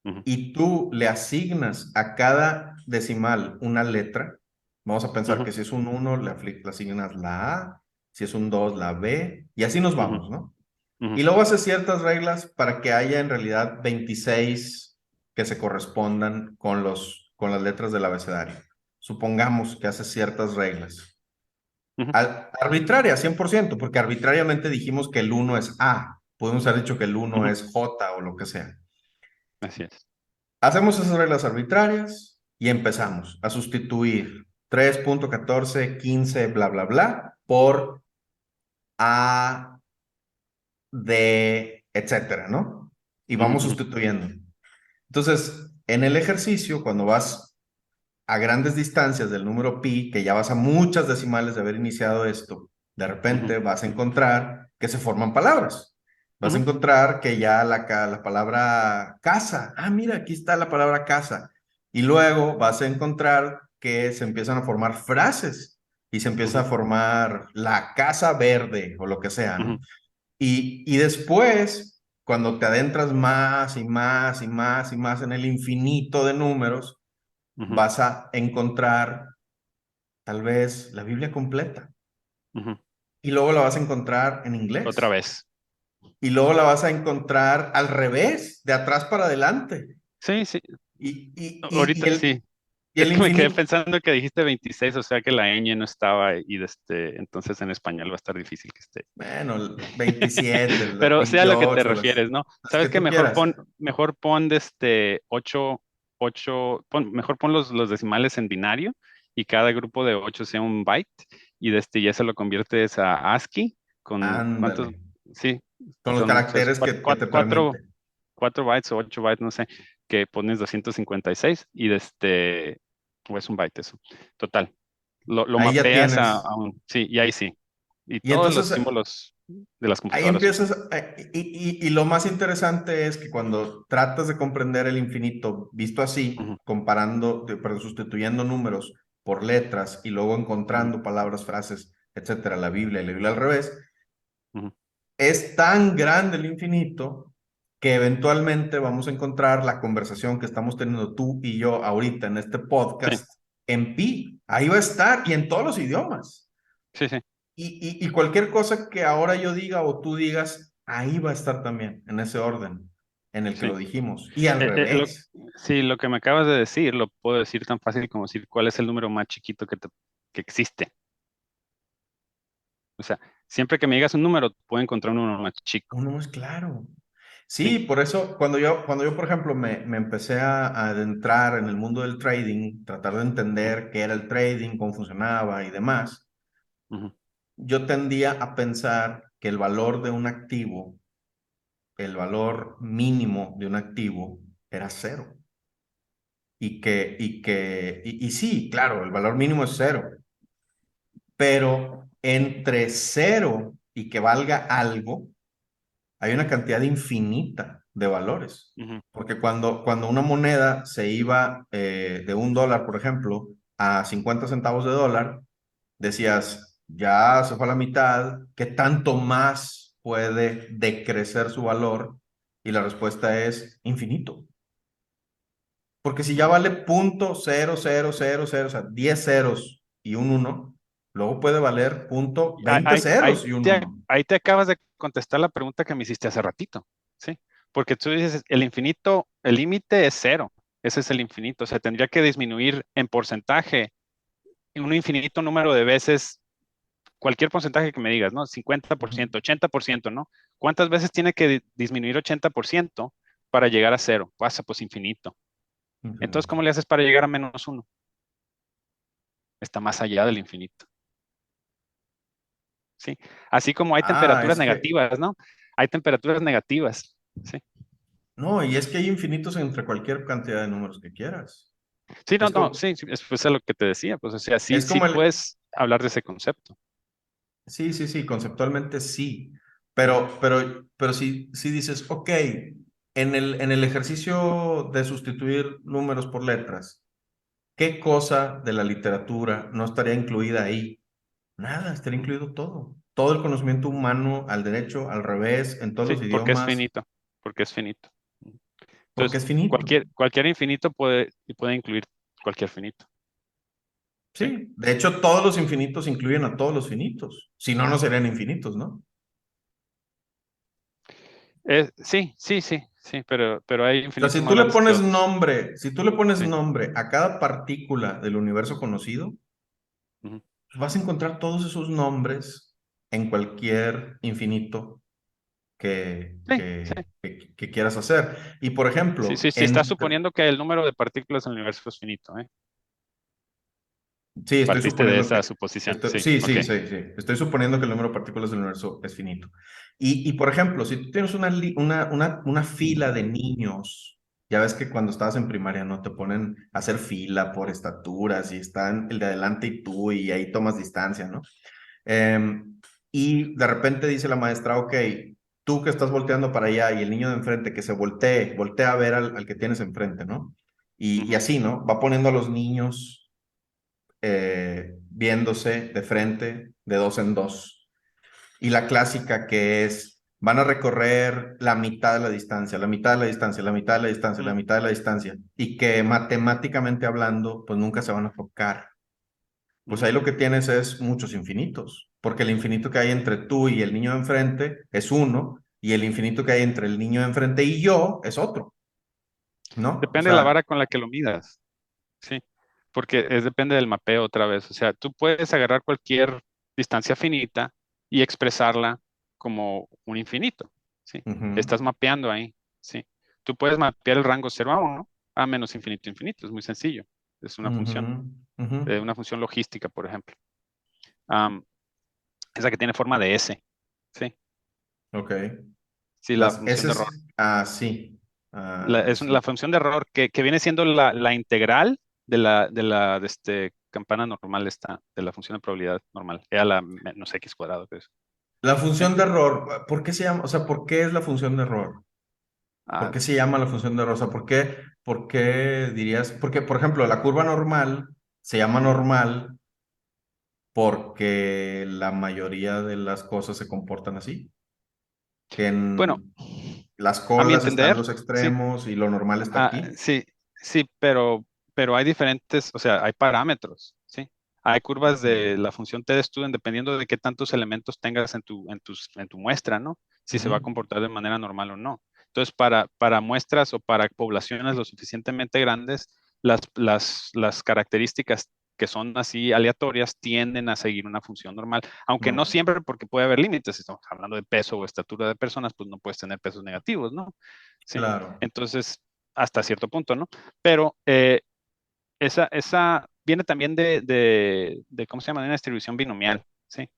Ujú, y tú le asignas a cada decimal una letra, vamos a pensar ujú, que si es un uno le asignas la A, si es un 2 la B y así nos ujú, vamos, ¿no? ujú, Y luego hace ciertas reglas para que haya en realidad 26 que se correspondan con las letras del abecedario. Supongamos que hace ciertas reglas. ujú. Arbitrarias, 100%, porque arbitrariamente dijimos que el uno es A. Podemos haber dicho que el uno Ujú. es J o lo que sea. Así es. Hacemos esas reglas arbitrarias y empezamos a sustituir 3.1415 bla, bla, bla, por A, D, etcétera, ¿no? Y Ujú, vamos ujú, sustituyendo. Entonces, en el ejercicio, cuando vas a grandes distancias del número pi, que ya vas a muchas decimales de haber iniciado esto, de ujú, repente vas a encontrar que se forman palabras. Vas a ujú, encontrar que ya la palabra casa, mira, aquí está la palabra casa. Y luego vas a encontrar que se empiezan a formar frases y se empieza a ujú, formar la casa verde o lo que sea, ujú, ¿no? Y después, cuando te adentras más y más y más y más en el infinito de números, ujú, vas a encontrar tal vez la Biblia completa. ujú. Y luego la vas a encontrar en Otra inglés. vez. Y luego la vas a encontrar al revés, de atrás para adelante. Sí, sí. Y, y, y, y Ahorita el, sí. y Es el que me quedé infinito. pensando que dijiste 26, o sea que la ñ no estaba y entonces en español va a estar difícil que esté. Bueno, el 27, el Pero sea a lo que te 28, refieres, ¿no? las que ¿Sabes qué? tú quieras. Mejor pon de 8, mejor pon los decimales en binario y cada grupo de 8 sea un byte y ya se lo conviertes a ASCII con ¿cuántos? Ándale. Sí, Con los entonces caracteres que te cuatro, permite. 4 bytes o 8 bytes, no sé, que pones 256 y o es un byte eso. Total. Lo Ahí ya mapeas tienes. sí, y ahí sí. Y Y todos los entonces símbolos de las ahí computadoras usan. empiezas, y lo más interesante es que cuando tratas de comprender el infinito visto así, Ujú, comparando, perdón, sustituyendo números por letras y luego ujú, encontrando palabras, frases, etcétera, la Biblia y la Biblia al revés, ujú. es tan grande el infinito que eventualmente vamos a encontrar la conversación que estamos teniendo tú y yo ahorita en este Sí, podcast en pi. Ahí va a estar y en todos los idiomas. sí, sí, Y cualquier cosa que ahora yo diga o tú digas, ahí va a estar también, en ese orden en el que sí. lo dijimos. Y al Eh, eh, lo, revés. sí, lo que me acabas de decir lo puedo decir tan fácil como decir cuál es el número más chiquito que existe. O sea, siempre que me digas un número, puedo encontrar un número más chico. Uno es claro. Sí, por eso cuando yo por ejemplo, me empecé a adentrar en el mundo del trading, tratar de Ujú, entender qué era el trading, cómo funcionaba y demás, ujú, yo tendía a pensar que el valor de un activo, el valor mínimo de un activo era cero. Y sí, claro, el valor mínimo es cero, pero entre cero y que valga algo, hay una cantidad infinita de valores. ujú. Porque cuando una moneda se iba de $1, por ejemplo, a 50 centavos de dólar, decías, ya se fue a la mitad, ¿qué tanto más puede decrecer su valor? Y la respuesta es infinito. Porque si ya vale punto cero cero cero cero, o sea, 10 ceros y un uno, luego puede valer punto Y 20 ceros y un uno. ahí te acabas de contestar la pregunta que me hiciste hace ratito, ¿sí? Porque tú dices, el infinito, el límite es cero, ese es el infinito, o sea, tendría que disminuir en porcentaje, en un infinito número de veces, cualquier porcentaje que me digas, ¿no? 50%, 80%, ¿no? ¿Cuántas veces tiene que disminuir 80% para llegar a cero? Pasa, pues infinito. Entonces, Ujú. ¿cómo le haces para llegar a -1? Está más allá del infinito. ¿Sí? Así como hay Ah, temperaturas es que, negativas, ¿no? Hay temperaturas negativas, ¿sí? no, y es que hay infinitos entre cualquier cantidad de números que quieras. Sí, no, Es no, como, sí, sí, es lo que te decía, pues, o sea, sí, es sí como puedes hablar de ese concepto. sí, sí, sí, conceptualmente sí, Ujú, pero si dices, ok, en el ejercicio de sustituir números por letras, ¿qué cosa de la literatura no estaría incluida ahí? Nada, estaría ujú. incluido todo. Todo el conocimiento humano, al derecho, al revés, en todos Sí, los porque es idiomas, finito, porque es finito. Ujú. porque Entonces, es finito. cualquier infinito puede incluir cualquier finito, ¿sí? Sí, de hecho, todos los infinitos incluyen a todos los finitos. Si no, no serían infinitos, ¿no? Sí, sí, sí, sí, pero hay O sea, infinitos más grandes que otros. si tú le pones Sí. nombre a cada partícula del universo conocido, Ujú. pues vas a encontrar todos esos nombres en cualquier infinito que, Sí, sí. que, que quieras hacer. Y por Sí, ejemplo, sí, sí, está suponiendo que el número de partículas en el universo es finito, ¿eh? sí, estoy Partiste de suponiendo esa que, suposición, sí, sí, ok. sí, sí, sí, estoy suponiendo que el número de partículas del universo es finito. Y por ejemplo, si tú tienes una fila de niños, ya ves que cuando estabas en primaria no te ponen a hacer fila por estaturas y están el de adelante y tú y ahí tomas distancia, ¿no? Y de repente dice la maestra, ok, tú que estás volteando para allá y el niño de enfrente que se voltea a ver al que tienes enfrente, ¿no? Y Ujú, así, ¿no? Va poniendo a los niños viéndose de frente, de dos en dos. Y la clásica que es, van a recorrer la mitad de la distancia, la mitad de la distancia, la mitad de la distancia, la ujú, mitad de la distancia, y que matemáticamente hablando, pues nunca se van a tocar. Pues ujú. ahí lo que tienes es muchos infinitos, porque el infinito que hay entre tú y el niño de enfrente es uno, y el infinito que hay entre el niño de enfrente y yo es otro, ¿no? O Depende de la sea, vara con la que lo midas, sí, porque depende del mapeo otra vez. O sea, tú puedes agarrar cualquier distancia finita y expresarla como un infinito, sí. ujú, Estás mapeando ahí, sí. Tú puedes mapear el rango 0 a 1 a menos infinito infinito, es muy sencillo. Es ujú, ujú. una función logística, por ejemplo. Am, Esa que tiene forma de S, sí. Ok. Sí, la Las función de error. S, ah, sí. Ah, La sí. función de error que viene siendo la integral de este campana normal de la función de probabilidad normal, era la menos x cuadrado, que es. La Sí. función de error, ¿por qué se llama? O sea, ¿por qué es la función de error? ¿Por Ah, qué se llama la función de error? O sea, ¿por qué dirías? Porque, por ejemplo, la curva normal se llama ujú. normal porque la mayoría de las cosas se comportan así. Que Bueno, en las a mi coordas están entender, los sí, extremos y lo normal está aquí. sí, sí, pero hay diferentes, o sea, hay parámetros, sí. Hay curvas Ujú, de la función t de Student dependiendo de qué tantos elementos tengas en tu muestra, ¿no? Si se ujú, va a comportar de manera normal o no. Entonces, para muestras o para poblaciones lo suficientemente grandes, las características que son así aleatorias tienden a seguir una función normal, aunque no No, siempre porque puede haber límites. Si estamos hablando de peso o estatura de personas, pues no puedes tener pesos negativos, ¿no? Sí. claro. Entonces, hasta cierto punto, ¿no? Pero esa viene también ¿cómo se llama? De una distribución binomial, ¿sí?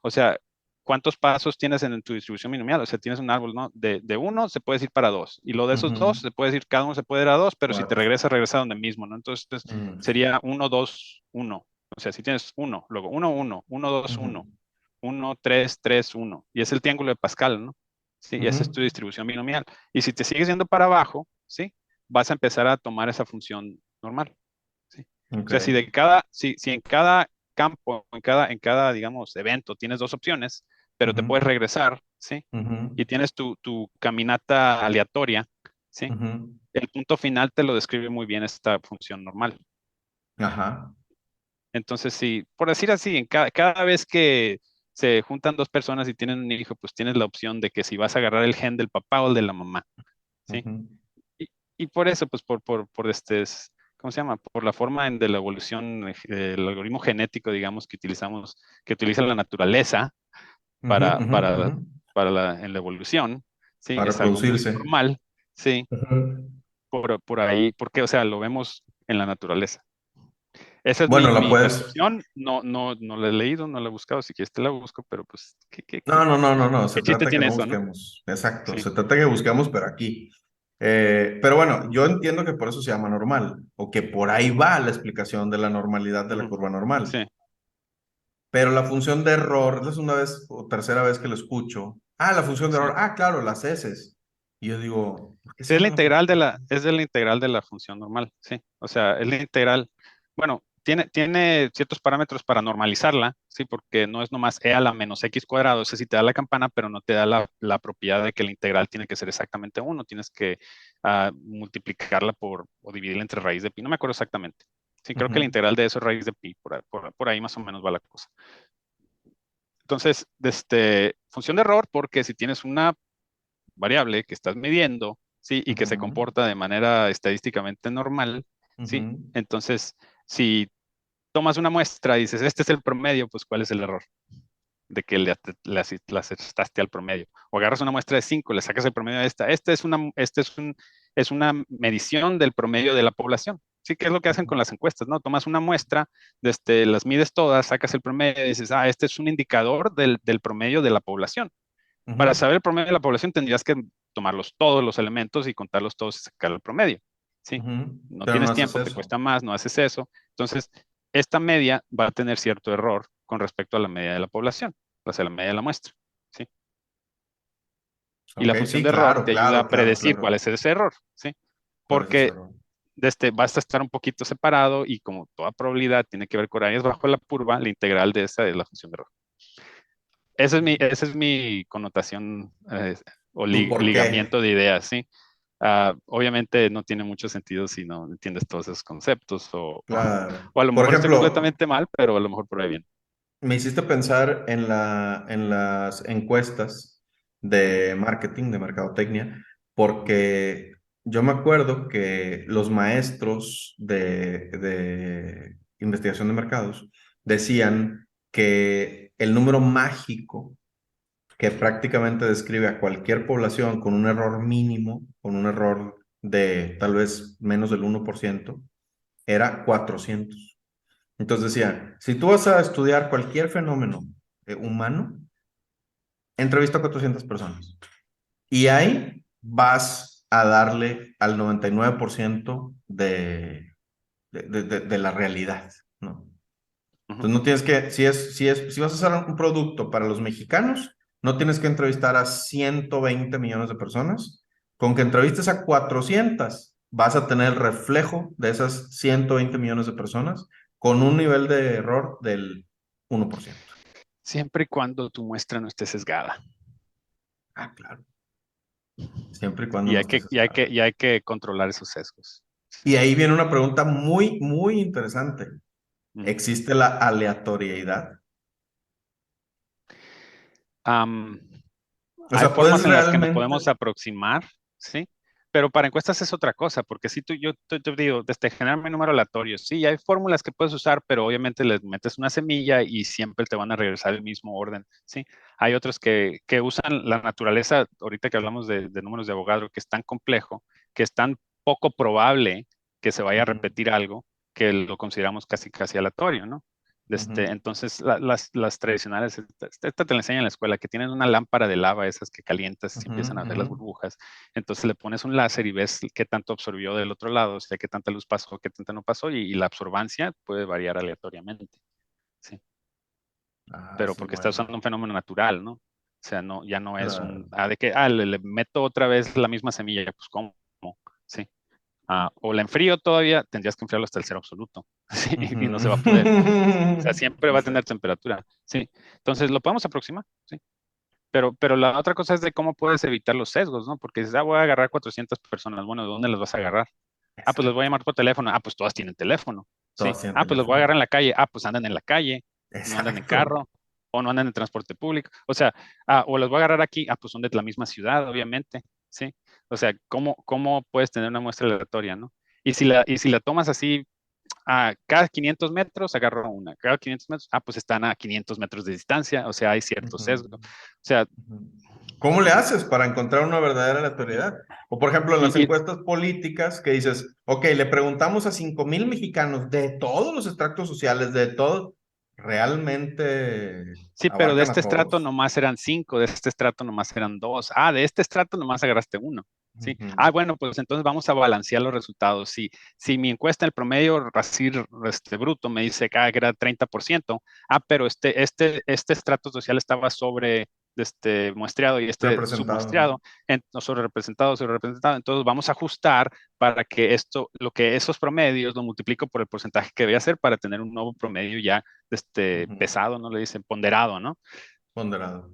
O sea, ¿cuántos pasos tienes en tu distribución binomial? O sea, tienes un árbol, ¿no? De uno se puede ir para dos. Y lo de esos dos Ujú. se puede ir, cada uno se puede ir a dos, pero si te 4. regresa donde mismo, ¿no? Entonces, pues, Mm. sería uno, dos, uno. O sea, si tienes uno, luego uno, uno, uno, dos, Ujú. uno, uno, tres, tres, uno. Y es el triángulo de Pascal, ¿no? Sí, y esa es Ujú. tu distribución binomial. Y si te sigues yendo para abajo, ¿sí? Vas a empezar a tomar esa función normal, ¿sí? O Ok. sea, si en cada campo, en cada, digamos, evento tienes dos opciones, pero te Ujú. puedes regresar, ¿sí? Ujú. Y tienes tu caminata aleatoria, ¿sí? Ujú. El punto final te lo describe muy bien esta función normal. Ajá. Entonces, sí, por decir así, cada vez que se juntan dos personas y tienen un hijo, pues tienes la opción de que si vas a agarrar el gen del papá o el de la mamá, ¿sí? Ujú. Y, y por eso, pues ¿cómo se llama? Por la forma de la evolución, el algoritmo genético, digamos, que utilizamos, que utiliza la naturaleza Ujú. para, Ujú. para, Ujú. en la evolución, ¿sí? Para Es algo muy reproducirse. normal, ¿sí? Ujú. Por ahí, porque, o sea, lo vemos en la naturaleza. Esa es Bueno, la mi puedes. percepción. No la he leído, no la he buscado. Si quieres te la busco, pero pues, No, no, no, no, no. Se qué chiste trata que tiene no eso, no? busquemos. Exacto. Sí. Se trata que busquemos, pero aquí. Pero bueno, yo entiendo que por eso se llama normal, o que por ahí va la explicación de la normalidad de la Ujú. curva normal. Sí. Pero la función de error, es la segunda vez o tercera vez que lo escucho. Ah, la función de Sí. error. Ah, claro, las heces. Y yo digo, ¿por qué se Sí, llama la función de error? es de la integral de la función normal, sí. O sea, es la integral, bueno, tiene ciertos parámetros para normalizarla, sí, porque no es nomás e a la menos x cuadrado, ese sí te da la campana, pero no te da la propiedad de que la integral tiene que ser exactamente uno, tienes que multiplicarla o dividirla entre raíz de pi, no me acuerdo exactamente. Sí, creo que la Ujú. integral de eso es raíz de pi, por ahí más o menos va la cosa. Entonces, función de error, porque si tienes una variable que estás midiendo, ¿sí? Y que se Ujú. comporta de manera estadísticamente normal, ¿sí? Ujú. Entonces, si tomas una muestra y dices, este es el promedio, pues ¿cuál es el error? De que le acertaste al promedio. O agarras una muestra de 5, le sacas el promedio a esta. Es una medición del promedio de la población. Sí, que es lo que hacen con las encuestas, ¿no? Tomas una muestra, las mides todas, sacas el promedio y dices, este es un indicador del promedio de la población. Para Ujú. saber el promedio de la población tendrías que tomarlos todos los elementos y contarlos todos y sacar el promedio, ¿sí? Ujú. No Pero no tienes haces tiempo, te eso. cuesta más, no haces eso. Entonces, esta media va a tener cierto error con respecto a la media de la población, o sea, la media de la muestra, ¿sí? Y Ok, la función sí, de error claro, te ayuda a claro, claro, predecir cuál claro. es ese error, ¿sí? ¿Cuál es ese Porque error? basta estar un poquito separado y como toda probabilidad tiene que ver con áreas bajo la curva, la integral de esa es la función de error. Esa es mi connotación o ¿Tu por qué? ligamiento de ideas, ¿sí? Obviamente no tiene mucho sentido si no entiendes todos esos conceptos Claro. o a lo Por mejor estoy ejemplo, completamente mal, pero a lo mejor por ahí bien. me hiciste pensar en en las encuestas Ujú. de marketing, de mercadotecnia, porque yo me acuerdo que los maestros de investigación de mercados decían que el número mágico que prácticamente describe a cualquier población con un error mínimo, con un error de tal vez menos del 1%, era 400. Entonces decía, si tú vas a estudiar cualquier fenómeno humano, entrevista a 400 personas. Y ahí vas a darle al 99% de la realidad, ¿no? Ujú. Entonces no tienes que, si vas a hacer un producto para los mexicanos, no tienes que entrevistar a 120 millones de personas. Con que entrevistes a 400, vas a tener el reflejo de esas 120 millones de personas con un nivel de error del 1%. Siempre y cuando tu muestra no esté sesgada. Ah, claro. Siempre y cuando Y no hay estés que, y hay que, sesgado. y hay que controlar esos sesgos. Y ahí viene una pregunta muy, muy interesante. Ujú. ¿Existe la aleatoriedad? Am, O Hay sea, puedes formas en las que nos realmente... podemos aproximar, ¿sí? pero para encuestas es otra cosa, porque si yo te digo, desde generarme número aleatorio, sí, hay fórmulas que puedes usar, pero obviamente les metes una semilla y siempre te van a regresar el mismo orden, ¿sí? Hay otros que usan la naturaleza, ahorita que hablamos de números de Avogadro, que es tan complejo, que es tan poco probable que se vaya a Ujú, repetir algo, que lo consideramos casi, casi aleatorio, ¿no? ujú, Entonces, las tradicionales, esta te la enseñan en la escuela, que tienen una lámpara de lava, esas que calientas y ujú, empiezan a hacer ujú. las burbujas. Entonces le pones un láser y ves qué tanto absorbió del otro lado, o sea, qué tanta luz pasó, qué tanta no pasó, y la absorbancia puede variar aleatoriamente, ¿sí? Ah, Pero eso es porque está bueno. usando un fenómeno natural, ¿no? O sea, no, ya no es Claro. le meto otra vez la misma semilla, pues ¿cómo? Sí. O la enfrío todavía, tendrías que enfriarlo hasta el cero absoluto, ¿sí? Y no se va a poder. O sea, siempre va a tener Exacto. temperatura, ¿sí? Entonces, lo podemos aproximar, ¿sí? Pero la otra cosa es de cómo puedes evitar los sesgos, ¿no? Porque dices, voy a agarrar 400 personas. Bueno, ¿de dónde las vas a agarrar? Pues les voy a Exacto. llamar por teléfono. Pues todas tienen teléfono, ¿sí? Todos tienen Pues los voy a teléfono. agarrar en la calle. Pues andan en la calle, no andan en Exacto. carro, o no andan en transporte público. O sea, o los voy a agarrar aquí. Pues son de la misma ciudad, obviamente, ¿sí? O sea, ¿cómo puedes tener una muestra aleatoria, ¿no? Y si la tomas así, cada 500 metros agarro una, cada 500 metros, pues están a 500 metros de distancia, o sea, hay cierto Ujú, sesgo. O sea, ujú. ¿Cómo le haces para encontrar una verdadera aleatoriedad? O por ejemplo, en las y, encuestas políticas que dices, ok, le preguntamos a 5,000 mexicanos de todos los estratos sociales, de todo, ¿realmente Sí, pero de abarcan a este estrato todos? nomás eran 5, de este estrato nomás eran 2. De este estrato nomás agarraste uno. ¿Sí? Ujú. Bueno, pues entonces vamos a balancear los resultados. Si mi encuesta, el promedio RACIR bruto, me dice que era 30%, pero este estrato social estaba sobre muestreado y este Representado. submuestreado, no sobre representado, entonces vamos a ajustar para que esos promedios lo multiplico por el porcentaje que debe hacer para tener un nuevo promedio ya Ujú. pesado, ¿no? Le dicen ponderado, ¿no? Ponderado.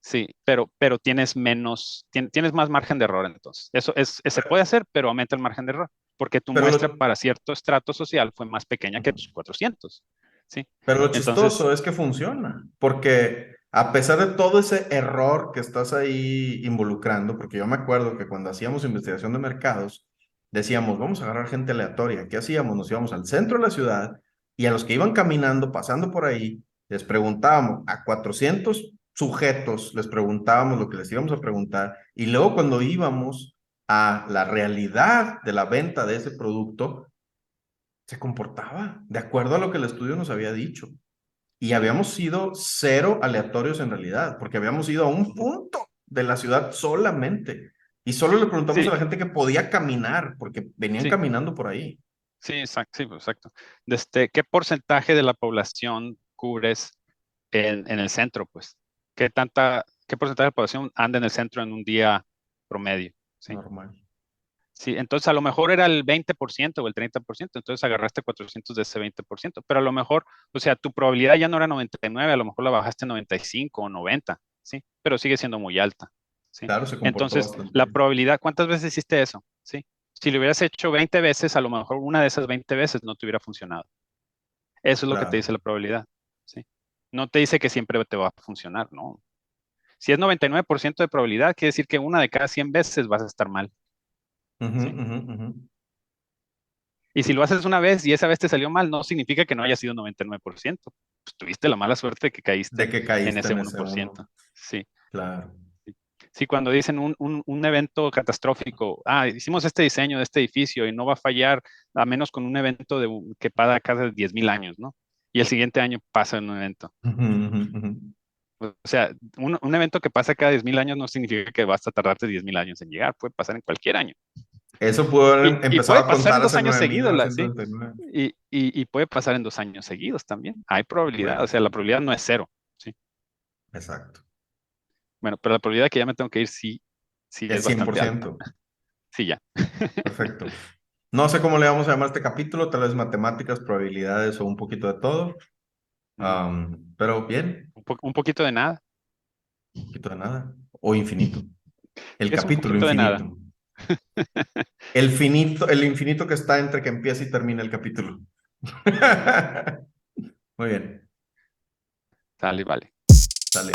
Sí, pero tienes más margen de error entonces. Se puede hacer, pero aumenta el margen de error, porque tu Pero muestra lo, para cierto estrato social fue más pequeña que tus 400, ¿sí? Pero lo Entonces, chistoso es que funciona, porque a pesar de todo ese error que estás ahí involucrando, porque yo me acuerdo que cuando hacíamos investigación de mercados, decíamos, vamos a agarrar gente aleatoria. ¿Qué hacíamos? Nos íbamos al centro de la ciudad y a los que iban caminando, pasando por ahí, les preguntábamos a 400 sujetos, les preguntábamos lo que les íbamos a preguntar, y luego cuando íbamos a la realidad de la venta de ese producto, se comportaba de acuerdo a lo que el estudio nos había dicho. Y habíamos sido cero aleatorios en realidad, porque habíamos ido a un punto de la ciudad solamente. Y solo le preguntamos a sí, la gente que podía caminar, porque venían sí, caminando por ahí. sí, exacto, sí, pues, exacto. ¿Qué porcentaje de la población cubres en el centro, pues? ¿Qué porcentaje de la población anda en el centro en un día promedio? ¿Sí? Normal. Sí, entonces a lo mejor era el 20% o el 30%, entonces agarraste 400 de ese 20%, pero a lo mejor, o sea, tu probabilidad ya no era 99, a lo mejor la bajaste a 95 o 90, ¿sí? Pero sigue siendo muy alta, ¿sí? Claro, se comportó Entonces, bastante la bien. probabilidad, ¿cuántas veces hiciste eso? ¿Sí? Si lo hubieras hecho 20 veces, a lo mejor una de esas 20 veces no te hubiera funcionado. Eso es lo que te Claro. dice la probabilidad, ¿sí? No te dice que siempre te va a funcionar, ¿no? Si es 99% de probabilidad, quiere decir que una de cada 100 veces vas a estar mal, Ujú, ¿sí? ujú, ujú. Y si lo haces una vez y esa vez te salió mal, no significa que no haya sido 99%. Pues tuviste la mala suerte de que De caíste que en caíste ese en uno ese por uno. ciento. Sí. Claro. Sí, cuando dicen un evento catastrófico, hicimos este diseño de este edificio y no va a fallar a menos con un evento que pasa cada 10,000 años, ¿no? Y el siguiente año pasa un evento. Ujú, ujú, ujú. O sea, un evento que pasa cada 10,000 años no significa que vas a tardarte 10,000 años en llegar, puede pasar en cualquier año. Eso pudo haber Y empezado puede a pasar contar en dos hace años nueve mil seguidos, novecientos ¿sí? noventa y nueve. Y puede pasar en 2 años seguidos también. Hay probabilidad, o Puede sea, la ser. probabilidad no es cero, ¿sí? Exacto. Bueno, pero la probabilidad de que ya me tengo que ir sí, sí es Es cien por bastante alta. ciento Sí, ya. Perfecto. No sé cómo le vamos a llamar a este capítulo, tal vez matemáticas, probabilidades o un poquito de todo. Ujú. Pero bien, Un poquito de nada. un poquito de nada. O infinito. El Es un capítulo poquito de nada. infinito. El finito, el infinito que está entre que empieza y termina el capítulo. Muy bien. Sale, vale. Sale.